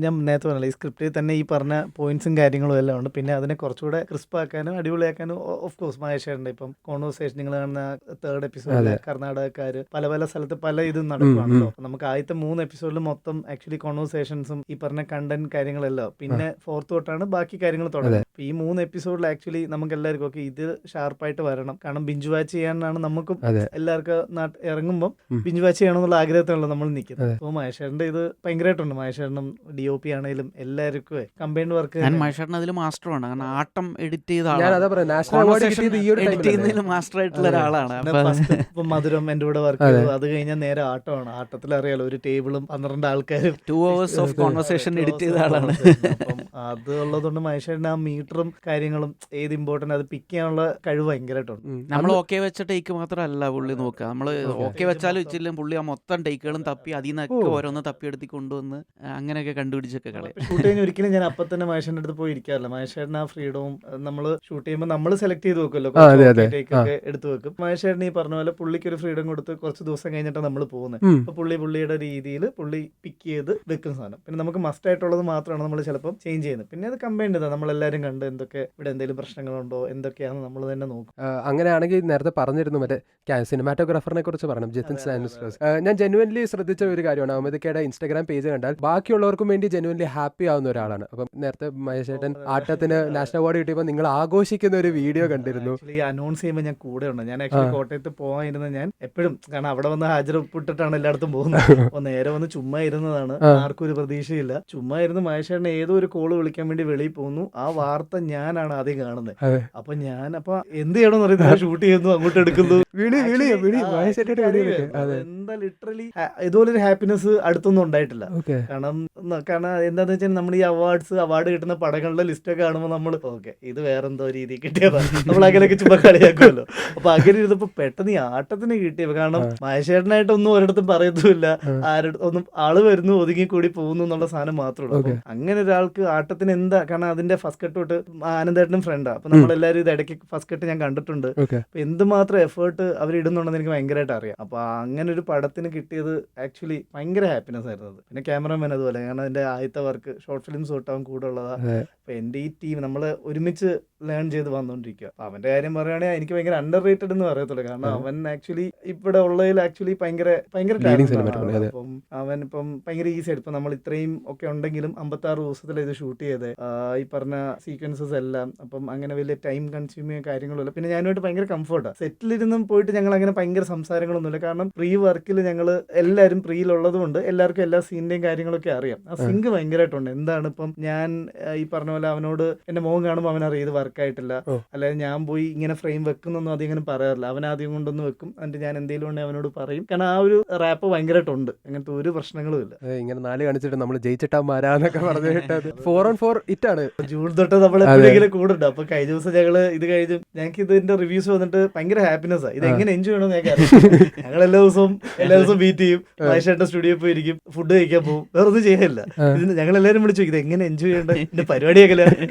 ഞാൻ നേരത്തെ പറഞ്ഞില്ല, ഈ സ്ക്രിപ്റ്റിൽ തന്നെ ഈ പറഞ്ഞ പോയിന്റ്സും കാര്യങ്ങളും എല്ലാം ഉണ്ട്. പിന്നെ അതിനെ കുറച്ചുകൂടെ ക്രിസ്പാക്കാനും അടിപൊളിയാക്കാനും ഓഫ് കോഴ്സ് മഹേഷേട്ടൻ്റെ ഇപ്പം കോൺവെർസേഷൻ നിങ്ങൾ കാണുന്ന 3rd എപ്പിസോഡിൽ കർണാടകക്കാർ പല സ്ഥലത്ത് പല ഇതും നടക്കുകയാണല്ലോ. നമുക്ക് ആദ്യത്തെ 3 എപ്പിസോഡിൽ മൊത്തം ആക്ച്വലി കോൺവെർസേഷൻസും ഈ പറഞ്ഞ കണ്ടന്റ് കാര്യങ്ങളെല്ലാം. പിന്നെ 4th തൊട്ടാണ് ബാക്കി കാര്യങ്ങൾ തുടങ്ങുന്നത്. ഈ 3 എപ്പിസോഡിൽ ആക്ച്വലി നമുക്ക് എല്ലാവർക്കും ഒക്കെ ഇത് ഷാർപ്പായിട്ട് വരണം. കാരണം ബിഞ്ച് വാച്ച് ചെയ്യാനാണ് നമുക്കും എല്ലാവർക്കും ഇറങ്ങുമ്പോൾ ബിഞ്ച് വാച്ച് ചെയ്യണമെന്നുള്ള ആഗ്രഹത്തിലുള്ള നമ്മൾ നിൽക്കുന്നത്. അപ്പോൾ മഹേഷേട്ടൻ്റെ ഇത് ഭയങ്കരമായിട്ടുണ്ട്. മഹേഷേട്ടനും DOP ആണെങ്കിലും എല്ലാവർക്കും കമ്പൈൻഡ് വർക്ക്. മഹേഷേട്ടൻ അതിൽ മാസ്റ്ററാണ്. കാരണം ആട്ടം എഡിറ്റ് ചെയ്ത മാസ്റ്റർ ആയിട്ടുള്ള ഒരാളാണ്. ഇപ്പം മധുരം എൻ്റെ കൂടെ വർക്ക് ചെയ്തു. അത് കഴിഞ്ഞാൽ നേരെ ആട്ടമാണ്. ആട്ടത്തിൽ അറിയാലോ ഒരു ടേബിളും 12 ആൾക്കാരും 2 hours ഓഫ് കോൺവെർസേഷൻ എഡിറ്റ് ചെയ്ത ആളാണ്. അപ്പം അത് ഉള്ളതുകൊണ്ട് മഹേഷേട്ടൻ ആ മീറ്ററും കാര്യങ്ങളും ഏത് ഇമ്പോർട്ടൻ്റ് അത് പിക്ക് ചെയ്യാനുള്ള കഴിവ് ഭയങ്കരമായിട്ടുണ്ട്. നമ്മൾ ഓക്കെ വെച്ച ടേക്ക് മാത്രമല്ല പുള്ളി നോക്കുക. നമ്മൾ ഓക്കെ വെച്ചാലും വെച്ചില്ലെങ്കിൽ പുള്ളി ആ മൊത്തം ടേക്കുകളും തപ്പി അതിൽ നിന്നൊക്കെ ഓരോന്ന് തപ്പിയെടുത്തി കൊണ്ടുവന്ന് അങ്ങനെയൊക്കെ കണ്ടുപിടിച്ചൊക്കെ കളയും. ഷൂട്ട് കഴിഞ്ഞ് ഒരിക്കലും ഞാൻ അപ്പം തന്നെ മഹേഷേട്ടൻ്റെ അടുത്ത് പോയി ഇരിക്കാറില്ല. മഹേഷേട്ടൻ ആ ഫ്രീഡവും നമ്മൾ ഷൂട്ട് ചെയ്യുമ്പോൾ നമ്മൾ സെലക്ട് ചെയ്ത് വെക്കുമല്ലോ, ടേക്കൊക്കെ എടുത്ത് വെക്കും. മഹേഷേട്ടൻ ഈ പറഞ്ഞ പോലെ പുള്ളിക്ക് ഒരു ഫ്രീഡം കൊടുത്ത് കുറച്ച് ദിവസം കഴിഞ്ഞിട്ടാണ് നമ്മൾ പോകുന്നത്. അപ്പോൾ പുള്ളിയുടെ രീതിയിൽ പുള്ളി പിക്ക് ചെയ്ത് വെക്കുന്ന സാധനം. പിന്നെ നമുക്ക് മസ്റ്റ് ആയിട്ടുള്ളത് മാത്രമാണ് നമ്മൾ ചിലപ്പോൾ ചേഞ്ച് ചെയ്യുന്നത്. പിന്നെ അത് കമ്പൈൻഡ് ചെയ്താൽ നമ്മളെല്ലാവരും കണ്ട് എന്തൊക്കെ ഇവിടെ എന്തെങ്കിലും പ്രശ്നങ്ങളുണ്ടോ എന്തൊക്കെയാണെന്ന് നമ്മൾ തന്നെ നോക്കും. അങ്ങനെയാണെങ്കിൽ നേരത്തെ പറഞ്ഞിരുന്നു മറ്റേ സിനിമാറ്റോഗ്രാഫറിനെ കുറിച്ച് പറഞ്ഞു ജിതിൻ സാനുസ്ലോസ്. ഞാൻ ജെനുവൻലി ശ്രദ്ധിച്ച ഒരു കാര്യമാണ്, അഹമ്മദ്ക്കയുടെ ഇൻസ്റ്റാഗ്രാം പേജ് കണ്ടാൽ ബാക്കിയുള്ളവർക്കും വേണ്ടി ജെനുവൻലി ഹാപ്പി ആവുന്ന ഒരാളാണ്. അപ്പം നേരത്തെ മഹേഷേട്ടൻ ആട്ടത്തിന് നാഷണൽ അവാർഡ് കിട്ടിയപ്പോൾ നിങ്ങൾ ആഘോഷിക്കുന്ന ഒരു വീഡിയോ കണ്ടിരുന്നു. അനൗൺസ് ചെയ്യുമ്പോൾ ഞാൻ കൂടെ ഉണ്ട്. ഞാൻ ആക്ച്വലി കോട്ടയത്ത് പോകാനിരുന്ന ഞാൻ എപ്പോഴും കാരണം അവിടെ വന്ന് ഹാജരൊപ്പിട്ടിട്ടാണ് എല്ലായിടത്തും പോകുന്നത്. അപ്പൊ നേരെ വന്ന് ചുമ്മാ ഇരുന്നതാണ്, ആർക്കും ഒരു പ്രതീക്ഷയില്ല. ചുമ്മാ ഇരുന്ന് മഹേഷേട്ടനെ ഏതോ ഒരു കോള് വിളിക്കാൻ വേണ്ടി വെളിയിൽ പോകുന്നു. ആ വാർത്ത ഞാനാണ് ആദ്യം കാണുന്നത്. അപ്പൊ എന്ത് ചെയ്യണമെന്ന് അറിയത്തില്ല, ഷൂട്ട് ചെയ്യുന്നു, അങ്ങോട്ട് എടുക്കുന്നു. എന്താ ലിറ്ററലി ഇതുപോലൊരു ഹാപ്പിനെസ് അടുത്തൊന്നും ഉണ്ടായിട്ടില്ല. കാരണം എന്താന്ന് വെച്ചാൽ നമ്മൾ ഈ അവാർഡ് കിട്ടുന്ന പടങ്ങളുടെ ലിസ്റ്റ് ഒക്കെ കാണുമ്പോൾ നമ്മൾ ഓക്കെ ഇത് വേറെന്തോ രീതി കിട്ടിയതാണ്, നമ്മൾ അങ്ങനെയൊക്കെ ചുമ്മാ കളിയാക്കുമല്ലോ. അപ്പൊ അങ്ങനെ ഇരുന്നപ്പോ പെട്ടെന്ന് ഈ ആട്ടത്തിന് കിട്ടിയപ്പോ, കാരണം മഹേഷേട്ടനായിട്ടൊന്നും ഒരിടത്തും പറയത്തുമില്ല, ഒന്നും ആള് വരുന്നു ഒതുങ്ങി കൂടി പോകുന്നു എന്നുള്ള സാധനം മാത്രമേ ഉള്ളൂ. അപ്പൊ അങ്ങനെ ഒരാൾക്ക് ആട്ടത്തിന് എന്താ, കാരണം അതിന്റെ ഫസ്റ്റ് കട്ട് തൊട്ട് ആനന്ദേട്ടനും ഫ്രണ്ടാ, അപ്പൊ നമ്മളെല്ലാരും ഇത് ഇടയ്ക്ക് ഫസ്റ്റ് കട്ട് ഞാൻ കണ്ടിട്ടുണ്ട്. അപ്പൊ എന്തുമാത്രം എഫേർട്ട് അവർ ഇടുന്നുണ്ടെന്ന് എനിക്ക് ഭയങ്കരമായിട്ട് അറിയാം. അപ്പൊ അങ്ങനെ ഒരു പടത്തിന് കിട്ടിയത് ആക്ച്വലി ഭയങ്കര ഹാപ്പിനെസ് ആയിരുന്നു അത്. പിന്നെ ക്യാമറമാൻ അതുപോലെ, കാരണം അതിന്റെ ആദ്യത്തെ വർക്ക് ഷോർട്ട് ഫിലിംസ് തൊട്ടാവും കൂടെ ഉള്ളതാ. അപ്പൊ എന്റെ ഈ ടീം നമ്മള് ഒരുമിച്ച് ലേൺ ചെയ്ത് വന്നോണ്ടിരിക്കുക. അപ്പൊ അവന്റെ കാര്യം പറയുകയാണെങ്കിൽ എനിക്ക് ഭയങ്കര അണ്ടർ റേറ്റഡ് എന്ന് പറയത്തുള്ളൂ. കാരണം അവൻ ആക്ച്വലി ഇവിടെ ഉള്ളതിൽ ആക്ച്വലി ഭയങ്കര അപ്പം അവൻ ഇപ്പം ഭയങ്കര ഈസി ആയിട്ട്, ഇപ്പൊ നമ്മൾ ഇത്രയും ഒക്കെ ഉണ്ടെങ്കിലും 56 ദിവസത്തിൽ ഇത് ഷൂട്ട് ചെയ്തേ, ഈ പറഞ്ഞ സീക്വൻസസ് എല്ലാം. അപ്പം അങ്ങനെ വലിയ ടൈം കൺസ്യൂമിങ് കാര്യങ്ങളുമില്ല. പിന്നെ ഞാനുമായിട്ട് ഭയങ്കര കംഫർട്ടാണ്. സെറ്റിലിരുന്നും പോയിട്ട് ഞങ്ങൾ അങ്ങനെ ഭയങ്കര സംസാരങ്ങളൊന്നുമില്ല. കാരണം പ്രീ വർക്കിൽ ഞങ്ങൾ എല്ലാവരും പ്രീയിലുള്ളത് കൊണ്ട് എല്ലാവർക്കും എല്ലാ സീനിന്റെയും കാര്യങ്ങളൊക്കെ അറിയാം. ആ സിങ്ക് ഭയങ്കരമായിട്ടുണ്ട്. എന്താണ് ഇപ്പം ഞാൻ ഈ പറഞ്ഞ പോലെ അവനോട് എന്റെ മോൻ കാണുമ്പോൾ അവനറിയാം ഇത് വർക്കായിട്ടില്ല, അല്ലാതെ ഞാൻ പോയി ഇങ്ങനെ ഫ്രെയിം വെക്കുന്നൊന്നും അധികം പറയാറില്ല. അവൻ ആദ്യം കൊണ്ടൊന്ന് വെക്കും, എന്നിട്ട് ഞാൻ എന്തെങ്കിലും ഉണ്ടെങ്കിൽ അവനോട് പറയും. കാരണം ആ ഒരു റാപ്പ് ഭയങ്കരമായിട്ടുണ്ട്, അങ്ങനത്തെ ഒരു പ്രശ്നങ്ങളും ഇല്ല. ഇങ്ങനെ 4 കാണിച്ചിട്ട് നമ്മൾ ജയിച്ചിട്ടാമാരാന്നൊക്കെ പറഞ്ഞു കേട്ടത് 4-on-4 ഇറ്റാണ്. ജൂൺ തൊട്ട് നമ്മൾ എപ്പോഴെങ്കിലും കൂടുണ്ട്. അപ്പൊ കഴിഞ്ഞ ദിവസം ഞങ്ങള് ഇത് കഴിഞ്ഞ് ഞങ്ങൾക്ക് ഇതിന്റെ റിവ്യൂസ് വന്നിട്ട് ഭയങ്കര ഹാപ്പിനെസ് ആണ്. ഇത് എങ്ങനെ എൻജോയ് ചെയ്യണമെന്ന് ഞങ്ങൾക്ക് അറിയാം. ഞങ്ങൾ എല്ലാ ദിവസവും മീറ്റ് ചെയ്യും, മഹേഷേട്ടൻ സ്റ്റുഡിയോ പോയിരിക്കും, ഫുഡ് കഴിക്കാൻ പോകും, വേറെ ഒന്നും ചെയ്യില്ല. ഞങ്ങൾ എല്ലാവരും വിളിച്ചു ഇത് എങ്ങനെ എൻജോയ് ചെയ്യേണ്ട, ഇതിന്റെ പരിപാടിയൊക്കെ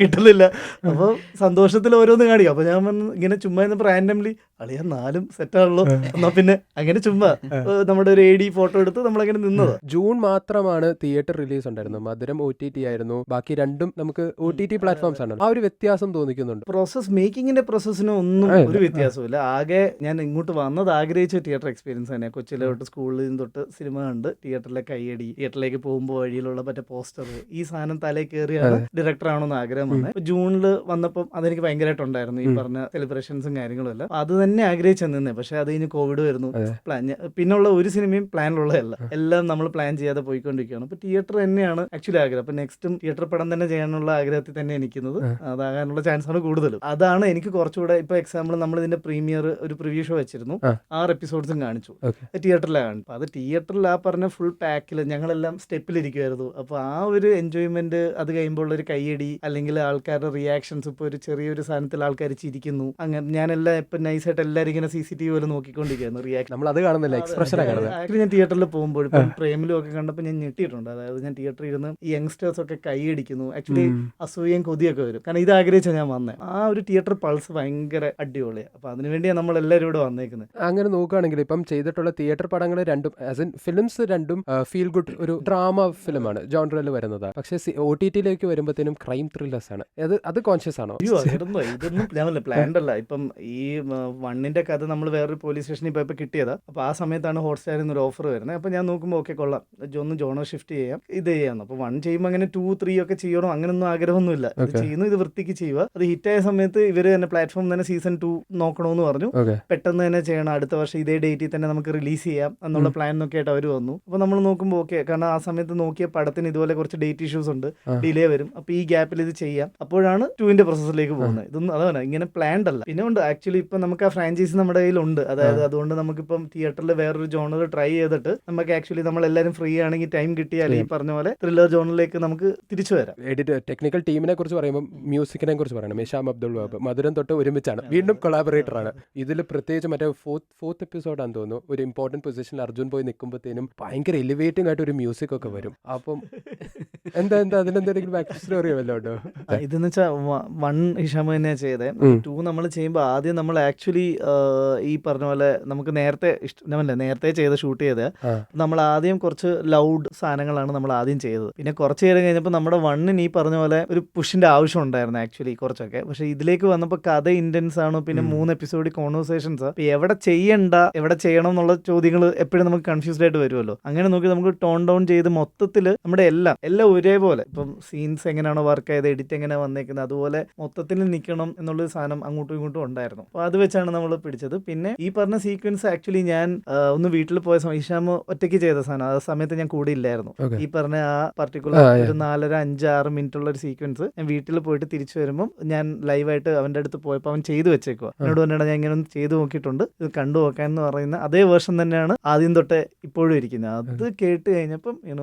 കിട്ടുന്നില്ല. അപ്പൊ സന്തോഷത്തിൽ ഓരോന്ന് കാണിക്കും. അപ്പൊ ഞാൻ ഇങ്ങനെ ചുമ്മാ റാൻഡംലി അളിയാ 4ഉം സെറ്റാണല്ലോ, എന്നാ പിന്നെ അങ്ങനെ ചുമ്മാ നമ്മുടെ ഒരു AD ഫോട്ടോ എടുത്ത് നമ്മളങ്ങനെ നിന്നത്. ജൂൺ മാത്രമാണ് തിയേറ്റർ റിലീസ് ഉണ്ടായിരുന്നത്, മധുരം OTT ആയിരുന്നു, ബാക്കി രണ്ടും നമുക്ക് OTT പ്ലാറ്റ്ഫോംസ് ആണ്. ആ ഒരു വ്യത്യാസം തോന്നിക്കുന്നുണ്ട്. പ്രോസസ് മേക്കിങ്ങിന്റെ പ്രോസസ്സിന് ഒന്നും ഒരു വ്യത്യാസമില്ല. ആകെ ഞാൻ ഇങ്ങോട്ട് വന്നത് ആഗ്രഹിച്ച തിയേറ്റർ എക്സ്പീരിയൻസ് തന്നെ. കൊച്ചിയിലെ തൊട്ട് സ്കൂളിൽ നിന്ന് തൊട്ട് സിനിമ കണ്ട് തിയേറ്ററിലെ കൈയടി, തിയേറ്ററിലേക്ക് പോകുമ്പോൾ വഴിയിലുള്ള മറ്റേ പോസ്റ്റർ, ഈ സാധനം തലയിൽ കയറിയാണ് ഡയറക്ടർ ആവണമെന്ന് ആഗ്രഹം വന്നത്. ജൂണിൽ വന്നപ്പം അതെനിക്ക് ഭയങ്കരമായിട്ടുണ്ടായിരുന്നു, ഈ പറഞ്ഞ സെലിബ്രേഷൻസും കാര്യങ്ങളും എല്ലാം. അത് തന്നെ ആഗ്രഹിച്ചു നിന്നേ. പക്ഷെ അത് കഴിഞ്ഞ് കോവിഡ് വരുന്നു, പ്ലാൻ പിന്നുള്ള ഒരു സിനിമയും പ്ലാനിലുള്ളതല്ല, എല്ലാം നമ്മൾ പ്ലാൻ ചെയ്യാതെ പോയിക്കൊണ്ടിരിക്കുകയാണ്. അപ്പൊ തിയേറ്റർ തന്നെയാണ് ആക്ച്വലി ആഗ്രഹം. അപ്പൊ നെക്സ്റ്റും തിയേറ്റർ പടം തന്നെ ചെയ്യാനുള്ള ആഗ്രഹത്തിൽ തന്നെ എനിക്കുന്നത്, അതാകാനുള്ള ചാൻസ് ആണ് കൂടുതലും. അതാണ് എനിക്ക് കുറച്ചുകൂടെ. ഇപ്പൊ എക്സാമ്പിൾ നമ്മൾ ഇതിന്റെ പ്രീമിയർ ഒരു പ്രിവ്യൂ ഷോ വെച്ചിരുന്നു, 6 എപ്പിസോഡ്സും കാണിച്ചു, തിയേറ്ററിലാണ്. അപ്പൊ അത് തിയേറ്ററിൽ ആ പറഞ്ഞ ഫുൾ പാക്കിൽ ഞങ്ങളെല്ലാം സ്റ്റെപ്പിലിരിക്കുമായിരുന്നു. അപ്പൊ ആ ഒരു എൻജോയ്മെന്റ്, അത് കഴിയുമ്പോൾ ഒരു കൈയടി, അല്ലെങ്കിൽ ആൾക്കാരുടെ റിയാക്ഷൻസ്, ഇപ്പൊ ഒരു ചെറിയൊരു സാധനത്തിൽ ആൾക്കാർ ചിരിക്കുന്നു, അങ്ങനെ ഞാനെല്ലാം ഇപ്പൊ നൈസായിട്ട് എല്ലാവരും ഇങ്ങനെ CCTV പോലെ നോക്കിക്കൊണ്ടിരിക്കുന്നു റിയാക്ഷൻ. നമ്മൾ അത് കാണുന്നില്ല, എക്സ്പ്രഷൻ ആക്ച്വലി ഞാൻ തിയേറ്ററിൽ പോകുമ്പോൾ ഇപ്പം പ്രേമിലും ഒക്കെ കണ്ടപ്പോൾ ഞാൻ ഞെട്ടിയിട്ടുണ്ട്. അതായത് ഞാൻ തിയേറ്ററിൽ ഇരുന്ന് ഈ യങ്സ്റ്റേഴ്സ് ഒക്കെ കൈയടിക്കുന്നു, ആക്ച്വലി അസൂയയും കൊതിയൊക്കെ വരും. കാരണം ഇത് ആഗ്രഹിച്ചാണ് ഞാൻ വന്നത്. ആ ഒരു തിയേറ്റർ പൾസ് ഭയങ്കര അടിപൊളിയാണ്. അപ്പൊ അതിനുവേണ്ടിയാണ് നമ്മൾ എല്ലാവരും ഇവിടെ വന്നേക്കുന്നത്. അങ്ങനെ നോക്കുകയാണെങ്കിൽ ഇപ്പം ചെയ്തിട്ടുള്ള തിയേറ്റർ പടങ്ങൾ രണ്ടും ആസ് ഇൻ ഫിലിംസ് രണ്ടും ഫീൽ ഗുഡ് ഒരു ഡ്രാമ ഫിലിമാണ് ജോൺറിൽ വരുന്നത്. പക്ഷേ OTT-ലേക്ക് വരുമ്പോഴത്തേനും ക്രൈം ത്രില്ലേഴ്സ് ആണ്. അത് കോൺഷ്യസ് ആണോ? ഇതൊന്നും ഞാൻ പ്ലാൻഡ് അല്ല. ഇപ്പം ഈ 1ന്റെ കഥ നമ്മൾ വേറൊരു പോലീസ് സ്റ്റേഷനിൽ പോയപ്പോൾ കിട്ടിയതാ. അപ്പൊ ആ സമയത്താണ് ഹോട്ട്സ്റ്റാറിൽ നിന്ന് ഒരു ഓഫർ വരുന്നത്. അപ്പൊ ഞാൻ നോക്കുമ്പോൾ ഓക്കെ കൊള്ളാം, ജോണർ ഷിഫ്റ്റ് ചെയ്യാം, ഇത് ചെയ്യാം. അപ്പൊ 1 ചെയ്യുമ്പോൾ അങ്ങനെ 2, 3 ഒക്കെ ചെയ്യണം അങ്ങനൊന്നും ആഗ്രഹമൊന്നുമില്ല. ഇത് ചെയ്യുന്നു, ഇത് വൃത്തിക്ക് ചെയ്യുക. അത് ഹിറ്റായ സമയത്ത് ഇവര് തന്നെ പ്ലാറ്റ്ഫോം തന്നെ സീസൺ 2 നോക്കണമെന്ന് പറഞ്ഞു. പെട്ടെന്ന് തന്നെ ചെയ്യണം, അടുത്ത വർഷം ഇതേ ഡേറ്റിൽ തന്നെ നമുക്ക് റിലീസ് ചെയ്യാം എന്നുള്ള പ്ലാൻ ഒക്കെ ആയിട്ട് അവർ വന്നു. അപ്പൊ നമ്മൾ നോക്കുമ്പോൾ ഓക്കെ, കാരണം ആ സമയത്ത് നോക്കിയ പടത്തിന് ഇതുപോലെ കുറച്ച് ഡേറ്റ് ഇഷ്യൂസ് ഉണ്ട്, ഡിലേ വരും. അപ്പൊ ഈ ഗ്യാപ്പിൽ ഇത് ചെയ്യാം. അപ്പോഴാണ് 2ന്റെ പ്രോസസ്സിലേക്ക് പോകുന്നത്. ഇതൊന്നും അതാണ് ഇങ്ങനെ പ്ലാൻഡ് അല്ല. പിന്നെ ഉണ്ട് ആക്ച്വലി ഇപ്പൊ നമുക്ക് ആ ഫ്രാഞ്ചൈസി നമ്മുടെ കയ്യിലുണ്ട്. അതായത് അതുകൊണ്ട് നമുക്കിപ്പം തിയേറ്ററിൽ വേറൊരു ജോണർ ട്രൈ ചെയ്തിട്ട് നമുക്ക് ആക്ച്വലി നമ്മളെല്ലാവരും ഫ്രീ ആണെങ്കിൽ ടൈം കിട്ടിയാൽ ഈ പറഞ്ഞ പോലെ ത്രില്ലർ ജോണറിലേക്ക് നമുക്ക് തിരിച്ചു വരാം. ടെക്നിക്കൽ ടീമിനെ കുറിച്ച് പറയുമ്പോൾ മ്യൂസിക്കിനെ കുറിച്ച് പറയണം. ഹിഷാം അബ്ദുൾ വഹാബ് മധുരം തൊട്ട് ഒരുമിച്ചാണ്, വീണ്ടും കൊളാബറേറ്റർ ആണ്. ഇതിൽ പ്രത്യേകിച്ച് മറ്റേ ഫോർത്ത് എപ്പിസോഡാന്ന് തോന്നുന്നു, ഒരു ഇമ്പോർട്ടന്റ് പൊസിഷനിൽ അർജുൻ പോയി നിൽക്കുമ്പോഴത്തേനും ഭയങ്കര എലിവേറ്റിംഗ് ആയിട്ട് ഒരു മ്യൂസിക് ഒക്കെ വരും. അപ്പം എന്താ അതിനെന്തെങ്കിലും ബാക്ക് സ്റ്റോറി വല്ലതും ഉണ്ടോ? ഇതെന്ന് വെച്ചാൽ 1 ഹിഷാം തന്നെയാണ് ചെയ്തത്. 2 നമ്മൾ ചെയ്യുമ്പോൾ ആദ്യം നമ്മൾ ആക്ച്വലി ഈ പറഞ്ഞ പോലെ നമുക്ക് നേരത്തെ ചെയ്ത് ഷൂട്ട് ചെയ്ത് നമ്മൾ ആദ്യം കുറച്ച് ലൗഡ് സാധനങ്ങളാണ് നമ്മൾ ആദ്യം ചെയ്തത്. പിന്നെ കുറച്ച് നേരം കഴിഞ്ഞപ്പോൾ നമ്മുടെ 1 ഈ പറഞ്ഞ പോലെ ഒരു പുഷിന്റെ ആവശ്യം ഉണ്ടായിരുന്നു ആക്ച്വലി കുറച്ചൊക്കെ. പക്ഷെ ഇതിലേക്ക് വന്നപ്പോൾ കഥ ഇന്റൻസ് ആണ്. പിന്നെ 3 എപ്പിസോഡിൽ കോൺവെർസേഷൻസ്, എവിടെ ചെയ്യണ്ട എവിടെ ചെയ്യണം എന്നുള്ള ചോദ്യങ്ങൾ എപ്പോഴും നമുക്ക് കൺഫ്യൂസ്ഡ് ആയിട്ട് വരുമല്ലോ. അങ്ങനെ നോക്കി നമുക്ക് ടോൺ ഡൗൺ ചെയ്ത് മൊത്തത്തിൽ നമ്മുടെ എല്ലാം ഒരേപോലെ, ഇപ്പം സീൻസ് എങ്ങനെയാണോ വർക്ക് ആയത്, എഡിറ്റ് എങ്ങനെ വന്നേക്കുന്നത്, അതുപോലെ മൊത്തത്തിൽ നിൽക്കണം എന്നുള്ളൊരു സാധനം അങ്ങോട്ടും ഇങ്ങോട്ടും ഉണ്ടായിരുന്നു. അപ്പോൾ അത് വെച്ചാണ് നമ്മൾ പിടിച്ചത്. പിന്നെ ഈ പറഞ്ഞ സീക്വൻസ് ആക്ച്വലി ഞാൻ ഒന്ന് വീട്ടിൽ പോയ സമയം ഇഷാം ഒറ്റയ്ക്ക് ചെയ്ത സാധനം. ആ സമയത്ത് ഞാൻ കൂടെ ഇല്ലായിരുന്നു. ഈ പറഞ്ഞ ആ പർട്ടിക്കുലർ ഒരു 4.5-6 മിനിറ്റ് ഉള്ള ഒരു സീക്വൻസ് ഞാൻ വീട്ടിൽ പോയിട്ട് തിരിച്ചു വരുമ്പോൾ ഞാൻ ലൈവായിട്ട് അവന്റെ അടുത്ത് പോയപ്പോൾ അവൻ ചെയ്തു വെച്ചേക്കുക. എന്നോട് പറഞ്ഞാൽ ഞാൻ ഇങ്ങനെ ഒന്ന് ചെയ്തു നോക്കിയിട്ടുണ്ട്, ഇത് കണ്ടു നോക്കാൻ എന്ന് പറയുന്ന അതേ വേർഷൻ തന്നെയാണ് ആദ്യം തൊട്ടേ ഇപ്പോഴും ഇരിക്കുന്നത്. അത് കേട്ട് കഴിഞ്ഞപ്പം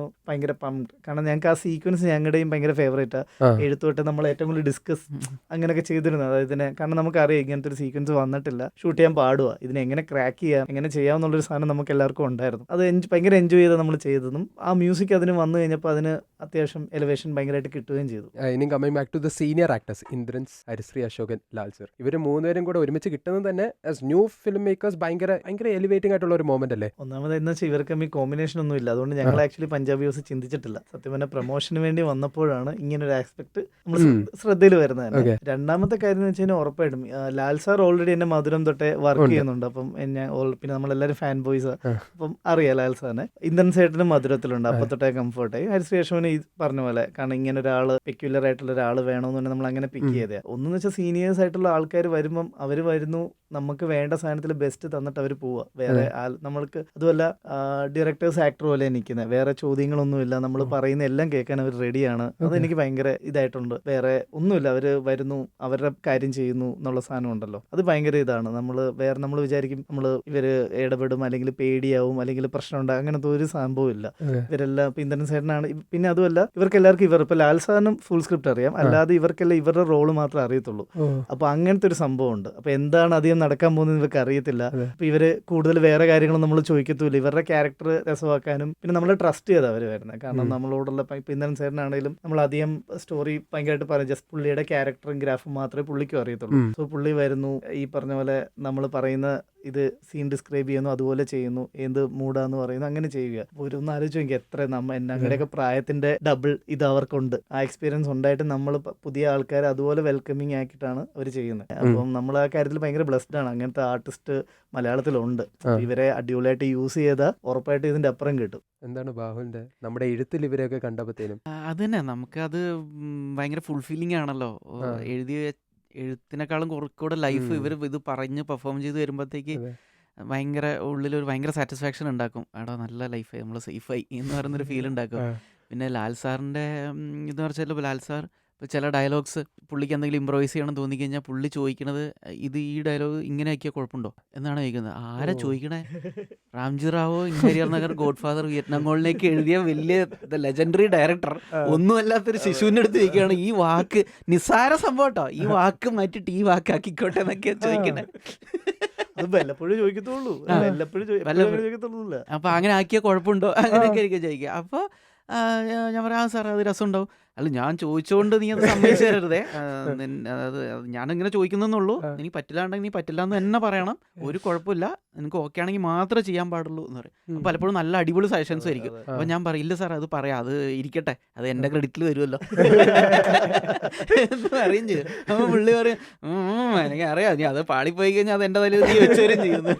ഭയങ്കര പംപ്ഡ്. കാരണം ഞങ്ങൾക്ക് ആ സീക്വൻസ് ഞങ്ങളുടെയും ഭയങ്കര ഫേവറേറ്റാ. എഴുത്തോട്ട് നമ്മൾ ഏറ്റവും കൂടുതൽ ഡിസ്കസ് അങ്ങനെയൊക്കെ ചെയ്തിരുന്നത്. അതായത് ഇതിനെ കാരണം നമുക്കറിയാം ഇങ്ങനത്തെ ഒരു സീക്വൻസ് വന്നിട്ടില്ല, ഷൂട്ട് ചെയ്യാൻ പാടുക, ഇതിനെ എങ്ങനെ ക്രാക്ക് ചെയ്യാം, എങ്ങനെ ചെയ്യാമെന്നുള്ളൊരു സാധനം നമുക്ക് എല്ലാവർക്കും ഉണ്ടായിരുന്നു. അത് ഭയങ്കര എൻജോയ് ചെയ്ത് നമ്മൾ ചെയ്തതും ആ മ്യൂസിക് അതിന് വന്നു കഴിഞ്ഞപ്പോൾ അതിന് അത്യാവശ്യം എലിവേഷൻ ഭയങ്കരമായിട്ട് കിട്ടുകയും ചെയ്തു. ഇനി coming back to the senior actors, Indrans, Harisree Asokan, Lal sir, ഇവർ മൂന്നുപേരും കൂടെ ഒരുമിച്ച് കിട്ടുന്നത് തന്നെ ആസ് ന്യൂ ഫിലിം മേക്കേഴ്സ് ഭയങ്കര എലിവേറ്റിംഗ് ആയിട്ടുള്ള ഒരു മൊമെന്റ് അല്ലേ? ഒന്നാമത് എന്ന് വെച്ചാൽ ഇവർക്ക് ഈ കോമ്പിനേഷൻ ഒന്നും ഇല്ല. അതുകൊണ്ട് ഞങ്ങൾ ആക്ച്വലി പഞ്ചാബി ഹൗസ് ചിന്തിച്ചിട്ടില്ല. സത്യം പറഞ്ഞാൽ പ്രൊമോഷന് വേണ്ടി വന്നപ്പോഴാണ് ഇങ്ങനെ ഒരു ആസ്പെക്ട് നമ്മൾ ശ്രദ്ധയിൽ വരുന്നത്. രണ്ടാമത്തെ കാര്യം എന്ന് വെച്ച് കഴിഞ്ഞാൽ ഉറപ്പായിട്ടും ലാൽ സാർ ഓൾറെഡി എന്നെ മധുരം തൊട്ടേ വർക്ക് ചെയ്യുന്നുണ്ട്. അപ്പം പിന്നെ നമ്മളെല്ലാവരും ഫാൻ ബോയ്സ്, അപ്പം അറിയാം ലാൽ സാറിനെ. ഇന്ദ്രൻ സേട്ടനും മധുരത്തിലുണ്ട്, അപ്പൊ തൊട്ടേ കംഫർട്ടായി. ഹരിശ്രീ അശോകന് ഈ പറഞ്ഞ പോലെ കാരണം ഇങ്ങനെ ഒരാള് പെക്യുലർ ആയിട്ടുള്ള ഒരാൾ വേണമെന്ന് നമ്മൾ അങ്ങനെ പിക്ക് ചെയ്തേ. ഒന്നെന്ന് വെച്ചാൽ സീനിയേഴ്സ് ആയിട്ടുള്ള ആൾക്കാർ വരുമ്പം അവർ വരുന്നു, നമുക്ക് വേണ്ട സാധനത്തിൽ ബെസ്റ്റ് തന്നിട്ട് അവർ പോവുക. വേറെ നമ്മൾക്ക് അതുമല്ല ഡയറക്ടേഴ്സ് ആക്ടർ പോലെ നിൽക്കുന്നത്, വേറെ ചോദ്യങ്ങളൊന്നുമില്ല, നമ്മൾ പറയുന്ന എല്ലാം കേൾക്കാൻ അവർ റെഡിയാണ്. അതെനിക്ക് ഭയങ്കര ഇതായിട്ടുണ്ട്. വേറെ ഒന്നുമില്ല, അവർ വരുന്നു, അവരുടെ കാര്യം ചെയ്യുന്നു എന്നുള്ള സാധനം ഉണ്ടല്ലോ, അത് ഭയങ്കര ഇതാണ്. നമ്മൾ വിചാരിക്കും ഇവര് ഇടപെടും, അല്ലെങ്കിൽ പേടിയാവും, അല്ലെങ്കിൽ പ്രശ്നം ഉണ്ടാകും, അങ്ങനത്തെ ഒരു സംഭവം ഇല്ല. ഇവരെല്ലാം ഇപ്പൊ ഇന്ദ്രൻ സേട്ടനാണ്. പിന്നെ അതുമല്ല ഇവർക്ക് എല്ലാവർക്കും ഇപ്പൊ ലാൽ സാറിനും ഫുൾ സ്ക്രിപ്റ്റ് അറിയാം, അല്ലാതെ ഇവർക്കെല്ലാം ഇവരുടെ റോള് മാത്രമേ അറിയത്തുള്ളൂ. അപ്പൊ അങ്ങനത്തെ ഒരു സംഭവം ഉണ്ട്. അപ്പൊ എന്താണ് അധികം നടക്കാൻ പോകുന്നത് ഇവർക്ക് അറിയത്തില്ല. അപ്പൊ ഇവര് കൂടുതൽ വേറെ കാര്യങ്ങളും നമ്മൾ ചോദിക്കത്തുമില്ല. ഇവരുടെ ക്യാരക്ടർ രസമാക്കാനും പിന്നെ നമ്മൾ ട്രസ്റ്റ് ചെയ്താൽ അവർ വരുന്നത്. കാരണം നമ്മളോടുള്ള ഇപ്പൊ ഇന്ദ്രൻ സേട്ടനാണെങ്കിലും നമ്മൾ അധികം സ്റ്റോറി ഭയങ്കരമായിട്ട് പറയും, ജസ്റ്റ് പുള്ളിയുടെ ക്യാരക്ടറും ഗ്രാഫും മാത്രമേ പുള്ളിക്കും അറിയത്തുള്ളൂ. സോ പുള്ളി വരുന്നു, ഈ പറഞ്ഞ പോലെ നമ്മൾ പറയുന്ന ഇത് സീൻ ഡിസ്ക്രൈബ് ചെയ്യുന്നു, അതുപോലെ ചെയ്യുന്നു, എന്ത് മൂടാന്ന് പറയുന്നു, അങ്ങനെ ചെയ്യുക. ഒരു ഒന്ന് ആലോചിച്ച് നോക്കി, എത്ര ഞങ്ങളുടെയൊക്കെ പ്രായത്തിന്റെ ഡബിൾ ഇത് അവർക്കുണ്ട്. ആ എക്സ്പീരിയൻസ് ഉണ്ടായിട്ട് നമ്മൾ പുതിയ ആൾക്കാരെ അതുപോലെ വെൽക്കമിങ് ആക്കിയിട്ടാണ് അവർ ചെയ്യുന്നത്. അപ്പം നമ്മൾ ആ കാര്യത്തിൽ ഭയങ്കര ബ്ലെസ്ഡ് ആണ്. അങ്ങനത്തെ ആർട്ടിസ്റ്റ് മലയാളത്തിലുണ്ട്. ഇവരെ അടിപൊളിയായിട്ട് യൂസ് ചെയ്താൽ ഉറപ്പായിട്ട് ഇതിന്റെ അപ്പുറം കിട്ടും. എന്താണ് ബാഹുലിന്റെ നമ്മുടെ എഴുത്തിൽ ഇവരെയൊക്കെ കണ്ടപ്പോഴത്തേനും അത് തന്നെ നമുക്കത് ഭയങ്കര ഫുൾഫില്ലിംഗ് ആണല്ലോ. എഴുത്തിനേക്കാളും കുറച്ചുകൂടെ ലൈഫ് ഇവർ ഇത് പറഞ്ഞ് പെർഫോം ചെയ്ത് വരുമ്പോഴത്തേക്ക് ഭയങ്കര ഉള്ളിലൊരു ഭയങ്കര സാറ്റിസ്ഫാക്ഷൻ ഉണ്ടാക്കും. എടാ നല്ല ലൈഫായി, നമ്മൾ സേഫായി എന്ന് പറയുന്നൊരു ഫീൽ ഉണ്ടാക്കും. പിന്നെ ലാൽ സാറിൻ്റെ ഇതെന്ന് വെച്ചാൽ ലാൽ സാർ ഇപ്പോൾ ചില ഡയലോഗ്സ് പുള്ളിക്ക് എന്തെങ്കിലും ഇമ്പ്രവൈസ് ചെയ്യണം തോന്നിക്കഴിഞ്ഞാൽ പുള്ളി ചോദിക്കണത് ഈ ഡയലോഗ് ഇങ്ങനെ ആക്കിയാൽ കുഴപ്പമുണ്ടോ എന്നാണ് ചോദിക്കുന്നത്. ആരാ ചോദിക്കണേ? Ramji Rao, ഇൻഹരിയർ Nagar, God father, Vietnam കോളിലേക്ക് എഴുതിയ വലിയ ലെജൻഡറി ഡയറക്ടർ ഒന്നുമല്ലാത്തൊരു ശിശുവിൻ്റെ അടുത്ത് ചോദിക്കുകയാണ് ഈ വാക്ക്, നിസ്സാര സംഭവം കേട്ടോ, ഈ വാക്ക് മാറ്റിട്ട് ഈ വാക്കാക്കിക്കോട്ടെ എന്നൊക്കെയാ ചോദിക്കണേ. വല്ലപ്പോഴും ചോദിക്കത്തുള്ളൂ, അപ്പൊ അങ്ങനെ ആക്കിയാൽ കുഴപ്പമുണ്ടോ അങ്ങനെയൊക്കെ ആയിരിക്കും ചോദിക്കുക. അപ്പോൾ ഞാൻ പറയാം സാർ അത് രസം ഉണ്ടാവും. അല്ല ഞാൻ ചോദിച്ചുകൊണ്ട് നീ അത് സമ്മതിച്ചു തരരുതേ, അത് ഞാനിങ്ങനെ ചോദിക്കുന്നുള്ളൂ, നീ പറ്റില്ലാണ്ടെങ്കിൽ നീ പറ്റില്ല എന്ന് തന്നെ പറയണം, ഒരു കുഴപ്പമില്ല, നിനക്ക് ഓക്കെ ആണെങ്കിൽ മാത്രമേ ചെയ്യാൻ പാടുള്ളൂ എന്ന് പറയും. അപ്പം പലപ്പോഴും നല്ല അടിപൊളി സജഷൻസ് ആയിരിക്കും. അപ്പം ഞാൻ പറയില്ല സാർ അത് പറയാം, അത് ഇരിക്കട്ടെ, അത് എൻ്റെ ക്രെഡിറ്റിൽ വരുമല്ലോ എന്ന് പറയും ചെയ്യും. അപ്പം പുള്ളി പറയും എനിക്ക് അറിയാം, നീ അത് പാളിപ്പോയി കഴിഞ്ഞാൽ അത് എൻ്റെ തലയിൽ നീ വെച്ച് വരും ചെയ്യുന്നു.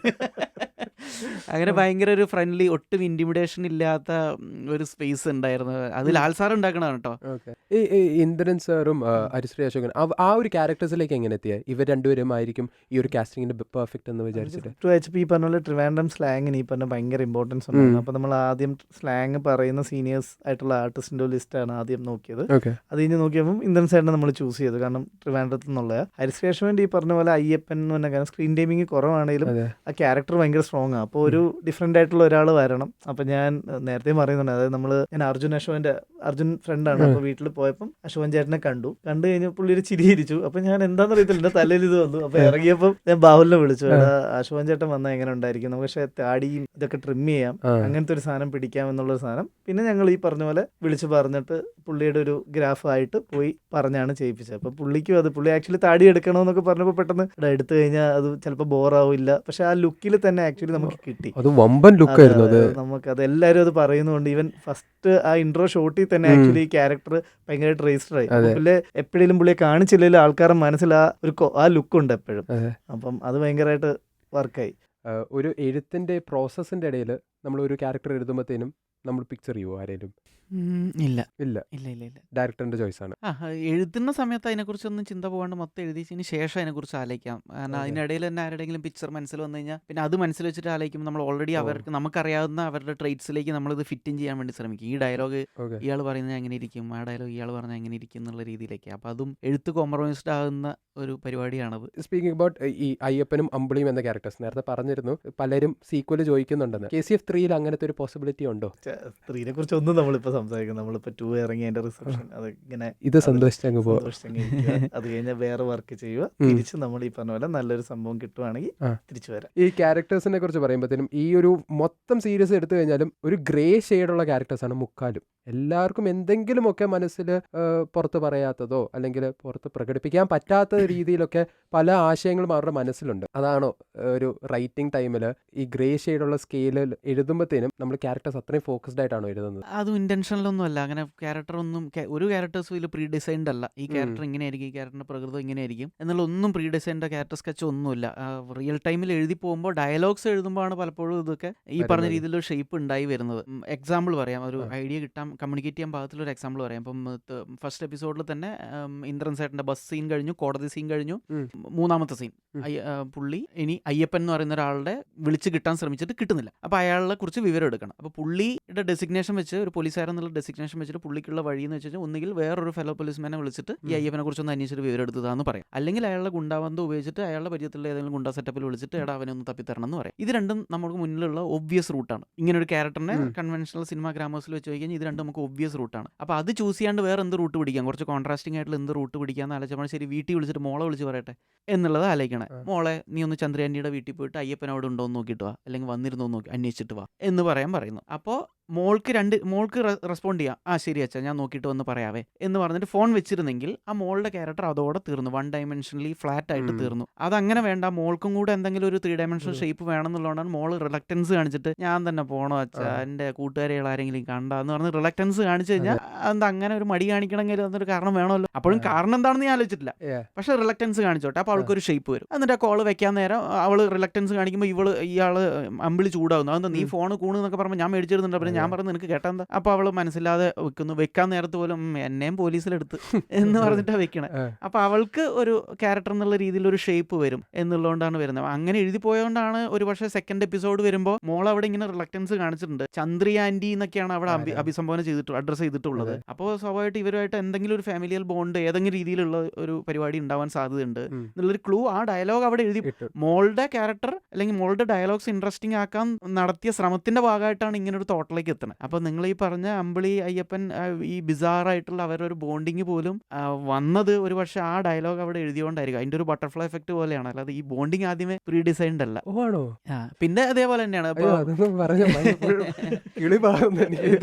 അങ്ങനെ ഭയങ്കര ഒരു ഫ്രണ്ട്ലി, ഒട്ടും ഇൻറ്റിമിഡേഷൻ ഇല്ലാത്ത ഒരു സ്പേസ് ഉണ്ടായിരുന്നു. അത് ലാൽ സാർ ഉണ്ടാക്കണതാണ് കേട്ടോ. ഈ ഇന്ദ്രൻ സാറും ഹരിശ്രീ അശോകൻ ആ ഒരു ക്യാരക്ടേഴ്സിലേക്ക് എങ്ങനെ എത്തിയ ഇവർ രണ്ടുപേരും ആയിരിക്കും ഈ ഒരു കാസ്റ്റിംഗിന്റെ പെർഫെക്റ്റ് എന്ന് വിചാരിച്ചിട്ട്? ഈ പറഞ്ഞ പോലെ ട്രിവാൻഡ്രം സ്ലാങ്ങിന് ഈ പറഞ്ഞ ഭയങ്കര ഇമ്പോർട്ടൻസ് ഉണ്ടായിരുന്നു. അപ്പോൾ നമ്മൾ ആദ്യം സ്ലാങ് പറയുന്ന സീനിയേഴ്സ് ആയിട്ടുള്ള ആർട്ടിസ്റ്റിന്റെ ലിസ്റ്റാണ് ആദ്യം നോക്കിയത്. അത് കഴിഞ്ഞ് നോക്കിയപ്പോൾ ഇന്ദ്രൻ സാറിനെ നമ്മൾ ചൂസ് ചെയ്തു, കാരണം ട്രിവാൻഡ്രത്ത് നിന്നുള്ള. ഹരിശ്രീ അശോകൻ ഈ പറഞ്ഞ പോലെ അയ്യപ്പൻ എന്ന് പറഞ്ഞ കാരണം സ്ക്രീൻ ടൈമിങ് കുറവാണെങ്കിലും ആ ക്യാരക്ടർ ഭയങ്കര സ്ട്രോങ് ആണ്. അപ്പോൾ ഒരു ഡിഫറെന്റ് ആയിട്ടുള്ള ഒരാൾ വരണം. അപ്പൊ ഞാൻ നേരത്തെ പറയുന്നുണ്ട്, അതായത് ഞാൻ അർജുൻ ഫ്രണ്ടാണ്. അപ്പോൾ വീട്ടിൽ പോയപ്പം അശോകൻ ചേട്ടനെ കണ്ടു കഴിഞ്ഞ് പുള്ളി ഒരു ചിരിയിരിച്ചു. അപ്പൊ ഞാൻ എന്താണെന്ന് അറിയത്തില്ല, എന്റെ തലയിൽ ഇത് വന്നു. അപ്പൊ ഇറങ്ങിയപ്പോൾ ഞാൻ ബാഹുലിനെ വിളിച്ചു, അശോകൻ ചേട്ടൻ വന്നാൽ എങ്ങനെ ഉണ്ടായിരിക്കും, നമുക്ക് പക്ഷേ താടിയും ഇതൊക്കെ ട്രിം ചെയ്യാം, അങ്ങനത്തെ ഒരു സാധനം പിടിക്കാം എന്നുള്ളൊരു സാധനം. പിന്നെ ഞങ്ങൾ ഈ പറഞ്ഞ പോലെ വിളിച്ചു പറഞ്ഞിട്ട് പുള്ളിയുടെ ഒരു ഗ്രാഫായിട്ട് പോയി പറഞ്ഞാണ് ചെയ്യിപ്പിച്ചത്. അപ്പൊ പുള്ളിക്കും അത് പുള്ളി ആക്ച്വലി താടി എടുക്കണമെന്നൊക്കെ പറഞ്ഞപ്പോൾ പെട്ടെന്ന് എടുത്തു കഴിഞ്ഞാൽ അത് ചിലപ്പോൾ ബോറാവില്ല, പക്ഷെ ആ ലുക്കിൽ തന്നെ ആക്ച്വലി നമുക്ക് കിട്ടി. അത് വമ്പൻ ലുക്കായിരുന്നു. നമുക്കത് എല്ലാവരും അത് പറയുന്നുണ്ട്. ഈവൻ ഫസ്റ്റ് ആ ഇൻട്രോ ഷോട്ടിൽ തന്നെ ആക്ച്വലി ഈ ക്യാരക്ടർ ഭയങ്കരമായിട്ട് രജിസ്റ്റർ ആയി. പുള്ളിയെ എപ്പോഴും പുള്ളിയെ കാണിച്ചില്ലെങ്കിൽ ആൾക്കാരുടെ മനസ്സിൽ ആ ലുക്കുണ്ട് എപ്പോഴും. അപ്പം അത് ഭയങ്കരമായിട്ട് വർക്കായി. ഒരു എഴുത്തിന്റെ പ്രോസസ്സിന്റെ ഇടയിൽ നമ്മൾ ഒരു ക്യാരക്ടർ എഴുതുമ്പോഴത്തേനും നമ്മൾ പിക്ചർ ചെയ്യുമോ ആരെങ്കിലും? ഇല്ല ഇല്ല, ഇല്ല ഇല്ല ഇല്ല. ഡയറക്ടറിന്റെ ചോയ്സ് ആണ്. എഴുതുന്ന സമയത്ത് അതിനെക്കുറിച്ചൊന്നും ചിന്ത പോകാണ്ട് മൊത്തം എഴുതിയതിന് ശേഷം അതിനെക്കുറിച്ച് ആലോചിക്കാം. കാരണം Okay. അതിനിടയിൽ തന്നെ ആരുടെയെങ്കിലും പിക്ചർ മനസ്സിൽ വന്നു കഴിഞ്ഞാൽ പിന്നെ അത് മനസ്സിൽ വെച്ചിട്ട് ആലോചിക്കുമ്പോൾ നമ്മൾ ഓൾറെഡി അവർക്ക് നമുക്കറിയാവുന്ന അവരുടെ ട്രേറ്റ്സിലേക്ക് നമ്മളിത് ഫിറ്റ് ചെയ്യാൻ വേണ്ടി ശ്രമിക്കും. ഈ ഡയലോഗ് ഓക്കെ. ഇയാൾ പറയുന്നത് എങ്ങനെ ഇരിക്കും, ആ ഡയലോഗ് ഇയാൾ പറഞ്ഞാൽ എങ്ങനെ ഇരിക്കും എന്നുള്ള രീതിയിലേക്ക്. അപ്പം അതും എഴുത്ത് കോംപ്രമൈസ്ഡ് ആകുന്ന ഒരു പരിപാടിയാണത്. സ്പീക്കിംഗ് അബൌട്ട് ഈ അയ്യപ്പനും അമ്പിളിയും എന്ന ക്യാരക്ടേഴ്സ് നേരത്തെ പറഞ്ഞിരുന്നു, പലരും സീക്വൽ ചോദിക്കുന്നുണ്ടെന്ന്. KCF 3 അങ്ങനത്തെ ഒരു പോസിബിലിറ്റി ഉണ്ടോ? സ്ത്രീനെ കുറിച്ച് ഒന്നും നമ്മളിപ്പോ സംസാരിക്കുന്നത്, നമ്മളിപ്പോ 2 ഇറങ്ങി അതിന്റെ റിസപ്ഷൻ അത് ഇങ്ങനെ ഇത് സന്തോഷിച്ചങ്ങ് പോവാം. സന്തോഷിച്ചങ്ങ് ഇരിക്കുക. അത് കഴിഞ്ഞാൽ വേറെ വർക്ക് ചെയ്യുക, തിരിച്ച് നമ്മൾ ഈ പറഞ്ഞ പോലെ നല്ലൊരു സംഭവം കിട്ടുവാണെങ്കിൽ തിരിച്ചു വരാം. ഈ ക്യാരക്ടേഴ്സിനെ കുറിച്ച് പറയുമ്പോഴത്തേനും ഈ ഒരു മൊത്തം സീരീസ് എടുത്തു കഴിഞ്ഞാലും ഒരു ഗ്രേ ഷെയ്ഡുള്ള ക്യാരക്ടേഴ്സാണ് മുക്കാലും. എല്ലാവർക്കും എന്തെങ്കിലുമൊക്കെ മനസ്സിൽ പുറത്ത് പറയാത്തതോ അല്ലെങ്കിൽ പുറത്ത് പ്രകടിപ്പിക്കാൻ പറ്റാത്ത രീതിയിലൊക്കെ പല ആശയങ്ങളും അവരുടെ മനസ്സിലുണ്ട്. അതാണോ ഒരു റൈറ്റിംഗ് ടൈമിൽ ഈ ഗ്രേ ഷെയ്ഡുള്ള സ്കെയിലിൽ എഴുതുമ്പോഴത്തേനും നമ്മൾ ക്യാരക്ടേഴ്സ് അത്രയും ഫോക്കസ്ഡ് ആയിട്ടാണോ എഴുതുന്നത്? അതും ഇന്റൻഷനിലൊന്നും അല്ല. അങ്ങനെ ക്യാരക്ടർ ഒന്നും ഒരു ക്യാരക്ടേഴ്സും ഇതിൽ പ്രീ ഡിസൈൻഡ് അല്ല. ഈ ക്യാരക്ടർ ഇങ്ങനെയായിരിക്കും, ഈ ക്യാരക്ടറിന്റെ പ്രകൃതം ഇങ്ങനെയായിരിക്കും എന്നുള്ള ഒന്നും പ്രീ ഡിസൈൻഡ് ക്യാരക്ടർ സ്കെച്ച് ഒന്നുമില്ല. റിയൽ ടൈമിൽ എഴുതി പോകുമ്പോൾ ഡയലോഗ്സ് എഴുതുമ്പോഴാണ് പലപ്പോഴും ഇതൊക്കെ ഈ പറഞ്ഞ രീതിയിലൊരു ഷേപ്പ് ഉണ്ടായി വരുന്നത്. എക്സാമ്പിൾ പറയാം, ഒരു ഐഡിയ കിട്ടാൻ കമ്മ്യൂണിക്കേറ്റ് ചെയ്യാൻ പാകത്തിലൊരു എക്സാമ്പിൾ പറയാം. ഇപ്പം ഫസ്റ്റ് എപ്പിസോഡിൽ തന്നെ ഇന്ദ്രൻ സേട്ടന്റെ ബസ് സീൻ കഴിഞ്ഞു, കോടതി സീൻ കഴിഞ്ഞു, മൂന്നാമത്തെ സീൻ പുള്ളി ഇനി അയ്യപ്പൻ എന്ന് പറയുന്ന ഒരാളുടെ വിളിച്ച് കിട്ടാൻ ശ്രമിച്ചിട്ട് കിട്ടുന്നില്ല. അപ്പോൾ അയാളെ കുറിച്ച് വിവരം എടുക്കണം. അപ്പോൾ പുള്ളിയുടെ ഡെസിഗ്നേഷൻ വെച്ച്, ഒരു പോലീസുകാരൻ എന്നുള്ള ഡെസിഗ്നേഷൻ വെച്ചിട്ട് പുള്ളിക്കുള്ള വഴി എന്ന് വെച്ചാൽ ഒന്നുകിൽ വേറൊരു ഫെലോ പോലീസ്മാനെ വിളിച്ചിട്ട് ഈ അയ്യപ്പനെ കുറിച്ചൊന്ന് അന്വേഷിച്ചിട്ട് വിവരം എടുത്തതാന്ന് പറയാം. അല്ലെങ്കിൽ അയാളുടെ ഗുണ്ടാബന്ധം ഉപയോഗിച്ചിട്ട് അയാളുടെ പരിചയത്തിലുള്ള ഏതെങ്കിലും ഗുണ്ടാ സെറ്റപ്പിൽ വിളിച്ചിട്ട് എടാ അവനെ ഒന്ന് തപ്പിത്തരണം എന്ന് പറയാം. ഇത് രണ്ടും നമുക്ക് മുന്നിലുള്ള ഒബ്വിയസ് റൂട്ടാണ്. ഇങ്ങനെ ഒരു ക്യാരക്ടറിനെ കൺവെൻഷണൽ സിനിമ ഗ്രാമേഴ്സിൽ വെച്ച് കഴിഞ്ഞാൽ ഇത് രണ്ടും നമുക്ക് ഒബ്വിയസ് റൂട്ടാണ്. അപ്പോൾ അത് ചൂസ് ചെയ്യാണ്ട് വേറെ എന്ത് റൂട്ട് പിടിക്കാം, കുറച്ച് കോൺട്രാസ്റ്റിംഗ് ആയിട്ടുള്ള എന്ത് റൂട്ട് പിടിക്കാമെന്ന് ആലോചിച്ചപ്പോൾ ശരി വീട്ടിൽ വിളിച്ചിട്ട് മോളെ വിളിച്ച് പറയട്ടെ എന്നുള്ളത് ആലോചിക്കണേ. മോളെ നീ ഒന്ന് ചന്ദ്രയാൻറ്റിയുടെ വീട്ടിൽ പോയിട്ട് അയ്യപ്പൻ അവിടെ ഉണ്ടോ എന്ന് നോക്കിയിട്ട് വാ, അല്ലെങ്കിൽ വന്നിരുന്നോ നോക്കി അന്വേഷിച്ചിട്ട് വാ എന്ന് പറയുന്നു. അപ്പോൾ മോൾക്ക് റെസ്പോണ്ട് ചെയ്യാം, ആ ശരി അച്ഛാ ഞാൻ നോക്കിയിട്ട് വന്ന് പറയാവേ എന്ന് പറഞ്ഞിട്ട് ഫോൺ വെച്ചിരുന്നെങ്കിൽ ആ മോളുടെ ക്യാരക്ടർ അതോടെ തീർന്നു, 1 ഡയമെൻഷനലി ഫ്ലാറ്റ് ആയിട്ട് തീർന്നു. അതങ്ങനെ വേണ്ട, മോൾക്കും കൂടെ എന്തെങ്കിലും ഒരു 3 ഡയമെൻഷണൽ ഷേപ്പ് വേണമെന്നുള്ളതുകൊണ്ടാണ് മോള് റിലക്റ്റൻസ് കാണിച്ചിട്ട് ഞാൻ തന്നെ പോണോ അച്ഛാ, എൻ്റെ കൂട്ടുകാരികൾ ആരെങ്കിലും കണ്ടാന്ന് പറഞ്ഞ് റിലക്റ്റൻസ് കാണിച്ചു കഴിഞ്ഞാൽ എന്താ അങ്ങനെ ഒരു മടി കാണിക്കണമെങ്കിൽ അതൊരു കാരണം വേണമല്ലോ. അപ്പോഴും കാരണം എന്താണെന്ന് ഞാൻ ആലോചിച്ചിട്ടില്ല, പക്ഷെ റിലക്റ്റൻസ് കാണിച്ചോട്ടെ. അപ്പോൾ അവൾക്കൊരു ഷേപ്പ് വരും. എന്നിട്ട് ആ കോള് വെക്കാൻ നേരം അവള് റിലക്റ്റൻസ് കാണിക്കുമ്പോൾ ഇയാള് അമ്പിളി ചൂടാവുന്നു. അതെന്താ നീ ഫോൺ കൂണെന്നൊക്കെ പറയുമ്പോൾ ഞാൻ മേടിച്ചിരുന്നുണ്ട്, പിന്നെ ഞാൻ പറഞ്ഞു നിനക്ക് കേട്ടാ. അപ്പോൾ അവള് മനസ്സിലാതെ വെക്കാൻ നേരത്ത് പോലും എന്നെയും പോലീസിലെടുത്ത് എന്ന് പറഞ്ഞിട്ടാണ് വെക്കണേ. അപ്പൊ അവൾക്ക് ഒരു ക്യാരക്ടർ എന്നുള്ള രീതിയിൽ ഒരു ഷേപ്പ് വരും എന്നുള്ളതുകൊണ്ടാണ് വരുന്നത്. അങ്ങനെ എഴുതി പോയതുകൊണ്ടാണ് ഒരു പക്ഷേ സെക്കൻഡ് എപ്പിസോഡ് വരുമ്പോൾ മോൾ അവിടെ ഇങ്ങനെ റിലക്റ്റൻസ് കാണിച്ചിട്ടുണ്ട്. ചന്ദ്രി ആന്റി എന്നൊക്കെയാണ് അവിടെ അഭിസംബോധന ചെയ്തിട്ട് അഡ്രസ് ചെയ്തിട്ടുള്ളത്. അപ്പോൾ സ്വാഭാവികമായിട്ട് ഇവരുമായിട്ട് എന്തെങ്കിലും ഒരു ഫാമിലിയൽ ബോണ്ട് ഏതെങ്കിലും രീതിയിലുള്ള ഒരു പരിപാടി ഉണ്ടാവാൻ സാധ്യതയുണ്ട് എന്നുള്ളൊരു ക്ലൂ ആ ഡയലോഗ് അവിടെ എഴുതി. മോളുടെ ക്യാരക്ടർ അല്ലെങ്കിൽ മോളുടെ ഡയലോഗ്സ് ഇൻട്രസ്റ്റിംഗ് ആക്കാൻ നടത്തിയ ശ്രമത്തിന്റെ ഭാഗമായിട്ടാണ് ഇങ്ങനെ ഒരു തോട്ടിലേക്ക് എത്തുന്നത്. അപ്പൊ നിങ്ങൾ ഈ പറഞ്ഞ അമ്പിളി അയ്യപ്പൻ ഈ ബിസാറായിട്ടുള്ള അവരുടെ ഒരു ബോണ്ടിങ് പോലും വന്നത് ഒരു പക്ഷെ ആ ഡയലോഗ് അവിടെ എഴുതിയോണ്ടായിരിക്കും. അതിന്റെ ഒരു ബട്ടർഫ്ലൈ എഫക്ട് പോലെയാണ്, അല്ലാതെ ഈ ബോണ്ടിങ് ആദ്യമേ പ്രീ ഡിസൈൻഡ് അല്ല. പിന്നെ അതേപോലെ തന്നെയാണ്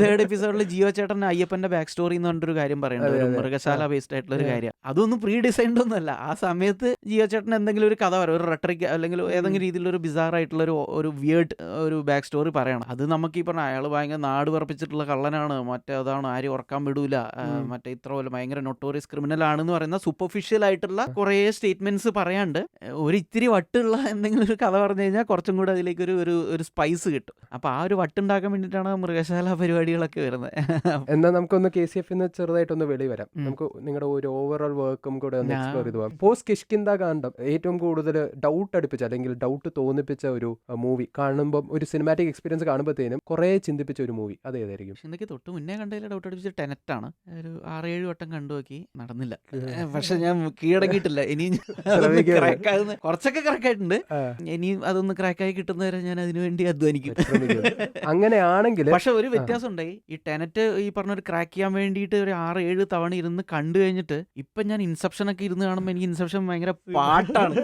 തേർഡ് എപ്പിസോഡിൽ ജിയോ ചേട്ടൻ അയ്യപ്പന്റെ ബാക്ക് സ്റ്റോറി എന്ന് പറഞ്ഞൊരു കാര്യം പറയുന്നുണ്ട്, ഒരു മൃഗശാല ബേസ്ഡ് ആയിട്ടുള്ള ഒരു കാര്യം. അതൊന്നും പ്രീ ഡിസൈൻഡ് ഒന്നുമല്ല. ആ സമയത്ത് ജിയോ ചേട്ടൻ എന്തെങ്കിലും ഒരു കഥ പറയും, ഒരു റെട്രിക് അല്ലെങ്കിൽ ഏതെങ്കിലും രീതിയിലുള്ള ഒരു ബിസാർ ആയിട്ടുള്ള ഒരു വിയേർഡ് ഒരു ബാക്ക് സ്റ്റോറി പറയണം. അത് നമുക്ക് ഈ പറഞ്ഞ അയാൾ ഭയങ്കര നാട് പറപ്പിച്ചിട്ടുള്ള കള്ളനാണ്, മറ്റേ അതാണ്, ആരും ഉറക്കാൻ വിടൂല, മറ്റേ ഇത്ര പോലെ ഭയങ്കര നൊട്ടോറിയസ് ക്രിമിനൽ ആണെന്ന് പറയുന്ന സൂപ്പർഫിഷ്യൽ ആയിട്ടുള്ള കുറേ സ്റ്റേറ്റ്മെന്റ്സ് പറയാണ്ട് ഒരു ഇത്തിരി വട്ടുള്ള എന്തെങ്കിലും ഒരു കഥ പറഞ്ഞു കഴിഞ്ഞാൽ കുറച്ചും കൂടെ അതിലേക്ക് ഒരു സ്പൈസ് കിട്ടും. അപ്പൊ ആ ഒരു വട്ടുണ്ടാക്കാൻ വേണ്ടിയിട്ടാണ് മൃഗശാല പരിപാടികളൊക്കെ വരുന്നത്. എന്നാൽ നമുക്കൊന്ന് KCF ചെറുതായിട്ടൊന്ന് വെളി വരാം. നമുക്ക് നിങ്ങളുടെ ഒരു ഓവറോൾ വർക്കും കൂടെ ഒന്ന് എക്സ്പ്ലോർ ചെയ്തു പോകാം. പോസ്റ്റ് കിഷ്കിന്ദ കാണ്ഡം ഏറ്റവും കൂടുതൽ ഡൗട്ട് അടുപ്പിച്ച അല്ലെങ്കിൽ ഡൗട്ട് തോന്നിപ്പിച്ച ഒരു മൂവി കാണുമ്പോൾ, ഒരു സിനിമാറ്റിക് എക്സ്പീരിയൻസ് കാണുമ്പോഴത്തേനും കുറെ ചിന്തിപ്പിച്ച ഒരു മൂവി അത് ഏതായിരിക്കും? എനിക്ക് തൊട്ട് മുന്നേ കണ്ടതിൽ ഡൗട്ട് അടിപ്പിച്ച ടെനറ്റാണ്. ഒരു 6-7 വട്ടം കണ്ടു നോക്കി, നടന്നില്ല. പക്ഷെ ഞാൻ കീഴടങ്ങിയിട്ടില്ല. ഇനി കുറച്ചൊക്കെ ക്രാക്കായിട്ടുണ്ട്. ഇനി അതൊന്ന് ക്രാക്കായി കിട്ടുന്നവരെ ഞാൻ അതിനുവേണ്ടി അധ്വാനിക്കും. അങ്ങനെയാണെങ്കിൽ പക്ഷെ ഒരു വ്യത്യാസം ഉണ്ടായി. ഈ ടെനറ്റ് ഈ പറഞ്ഞ ഒരു ക്രാക്ക് ചെയ്യാൻ വേണ്ടിയിട്ട് ഒരു 6-7 തവണ ഇരുന്ന് കണ്ടു കഴിഞ്ഞിട്ട് ഇപ്പൊ ഞാൻ ഇൻസെപ്ഷൻ ഒക്കെ ഇരുന്ന് കാണുമ്പോൾ എനിക്ക് ഇൻസെപ്ഷൻ ഭയങ്കര പാട്ടാണ്.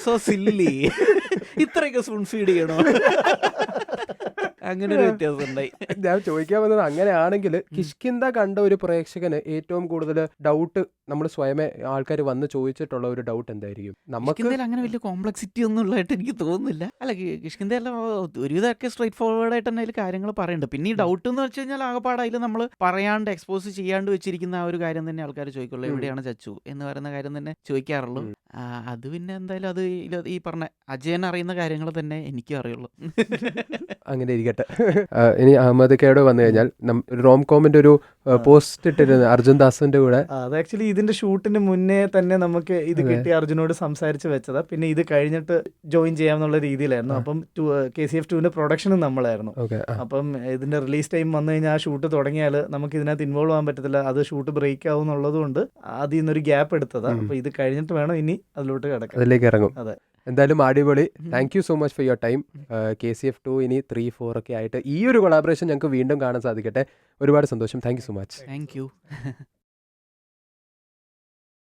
സോ സില്ലി, ഇത്രയൊക്കെ സ്പൂൺ ഫീഡ് ചെയ്യണോ? അങ്ങനെ ഒരു വ്യത്യാസം ഉണ്ടായി. ഞാൻ ചോദിക്കാൻ വന്നത്, അങ്ങനെയാണെങ്കിൽ കിഷ്കിന്ദ കണ്ട ഒരു പ്രേക്ഷകന് ഏറ്റവും കൂടുതൽ ഡൗട്ട് നമ്മൾ സ്വയമേ ആൾക്കാർ വന്ന് ചോദിച്ചിട്ടുള്ള ഒരു ഡൗട്ട് എന്തായിരിക്കും? നമുക്ക് അങ്ങനെ വലിയ കോംപ്ലക്സിറ്റി ഒന്നും ഉള്ളതായിട്ട് എനിക്ക് തോന്നുന്നില്ല. അല്ല, കിഷ്കിന്ദയെല്ലാം ഒരുവിധമൊക്കെ സ്ട്രൈറ്റ് ഫോർവേഡ് ആയിട്ട് തന്നെ അതിൽ കാര്യങ്ങൾ പറയുന്നുണ്ട്. പിന്നെ ഈ ഡൗട്ട് എന്ന് വെച്ച് കഴിഞ്ഞാൽ ആകെപ്പാട് അതിൽ നമ്മൾ പറയാണ്ട് എക്സ്പോസ് ചെയ്യാണ്ട് വെച്ചിരിക്കുന്ന ആ ഒരു കാര്യം തന്നെ ആൾക്കാർ ചോദിക്കുള്ളൂ. എവിടെയാണ് ചച്ചു എന്ന് പറയുന്ന കാര്യം തന്നെ ചോദിക്കാറുള്ളൂ. അത് പിന്നെ എന്തായാലും അത് ഈ പറഞ്ഞ അജയൻ അറിയുന്ന കാര്യങ്ങൾ തന്നെ എനിക്കും അറിയുള്ളൂ. അങ്ങനെ ഇരിക്കട്ടെ. സാധിക്കട്ടെ. ഇനി അഹമ്മദ് കയോട് വന്നു കഴിഞ്ഞാൽ റോം കോമിന്റെ ഒരു പോസ്റ്റ് ഇട്ടിരുന്നു അർജുൻ ദാസിന്റെ കൂടെ. അത് ആക്ച്വലി ഇതിന്റെ ഷൂട്ടിന് മുന്നേ തന്നെ നമുക്ക് ഇത് കിട്ടി അർജുനോട് സംസാരിച്ച് വെച്ചതാ. പിന്നെ ഇത് കഴിഞ്ഞിട്ട് ജോയിൻ ചെയ്യാമെന്നുള്ള രീതിയിലായിരുന്നു. അപ്പം KCF 2ന്റെ പ്രൊഡക്ഷനും നമ്മളായിരുന്നു. അപ്പം ഇതിന്റെ റിലീസ് ടൈം വന്നു കഴിഞ്ഞാൽ ആ ഷൂട്ട് തുടങ്ങിയാൽ നമുക്ക് ഇതിനകത്ത് ഇൻവോൾവ് ആവാൻ പറ്റത്തില്ല, അത് ഷൂട്ട് ബ്രേക്ക് ആവും എന്നുള്ളത് കൊണ്ട് അതിൽ നിന്നൊരു ഗ്യാപ്പ് എടുത്തതാ. അപ്പൊ ഇത് കഴിഞ്ഞിട്ട് വേണം ഇനി അതിലോട്ട് കിടക്കാം. അതിലേക്ക് ഇറങ്ങും. അതെ, എന്തായാലും അടിപൊളി. Thank you so much for your time. KCF 2 ഇനി 3, 4 ഒക്കെ ആയിട്ട് ഈ ഒരു കൊളാബറേഷൻ ഞങ്ങൾക്ക് വീണ്ടും കാണാൻ സാധിക്കട്ടെ. ഒരുപാട് സന്തോഷം. Thank you so much. Thank you.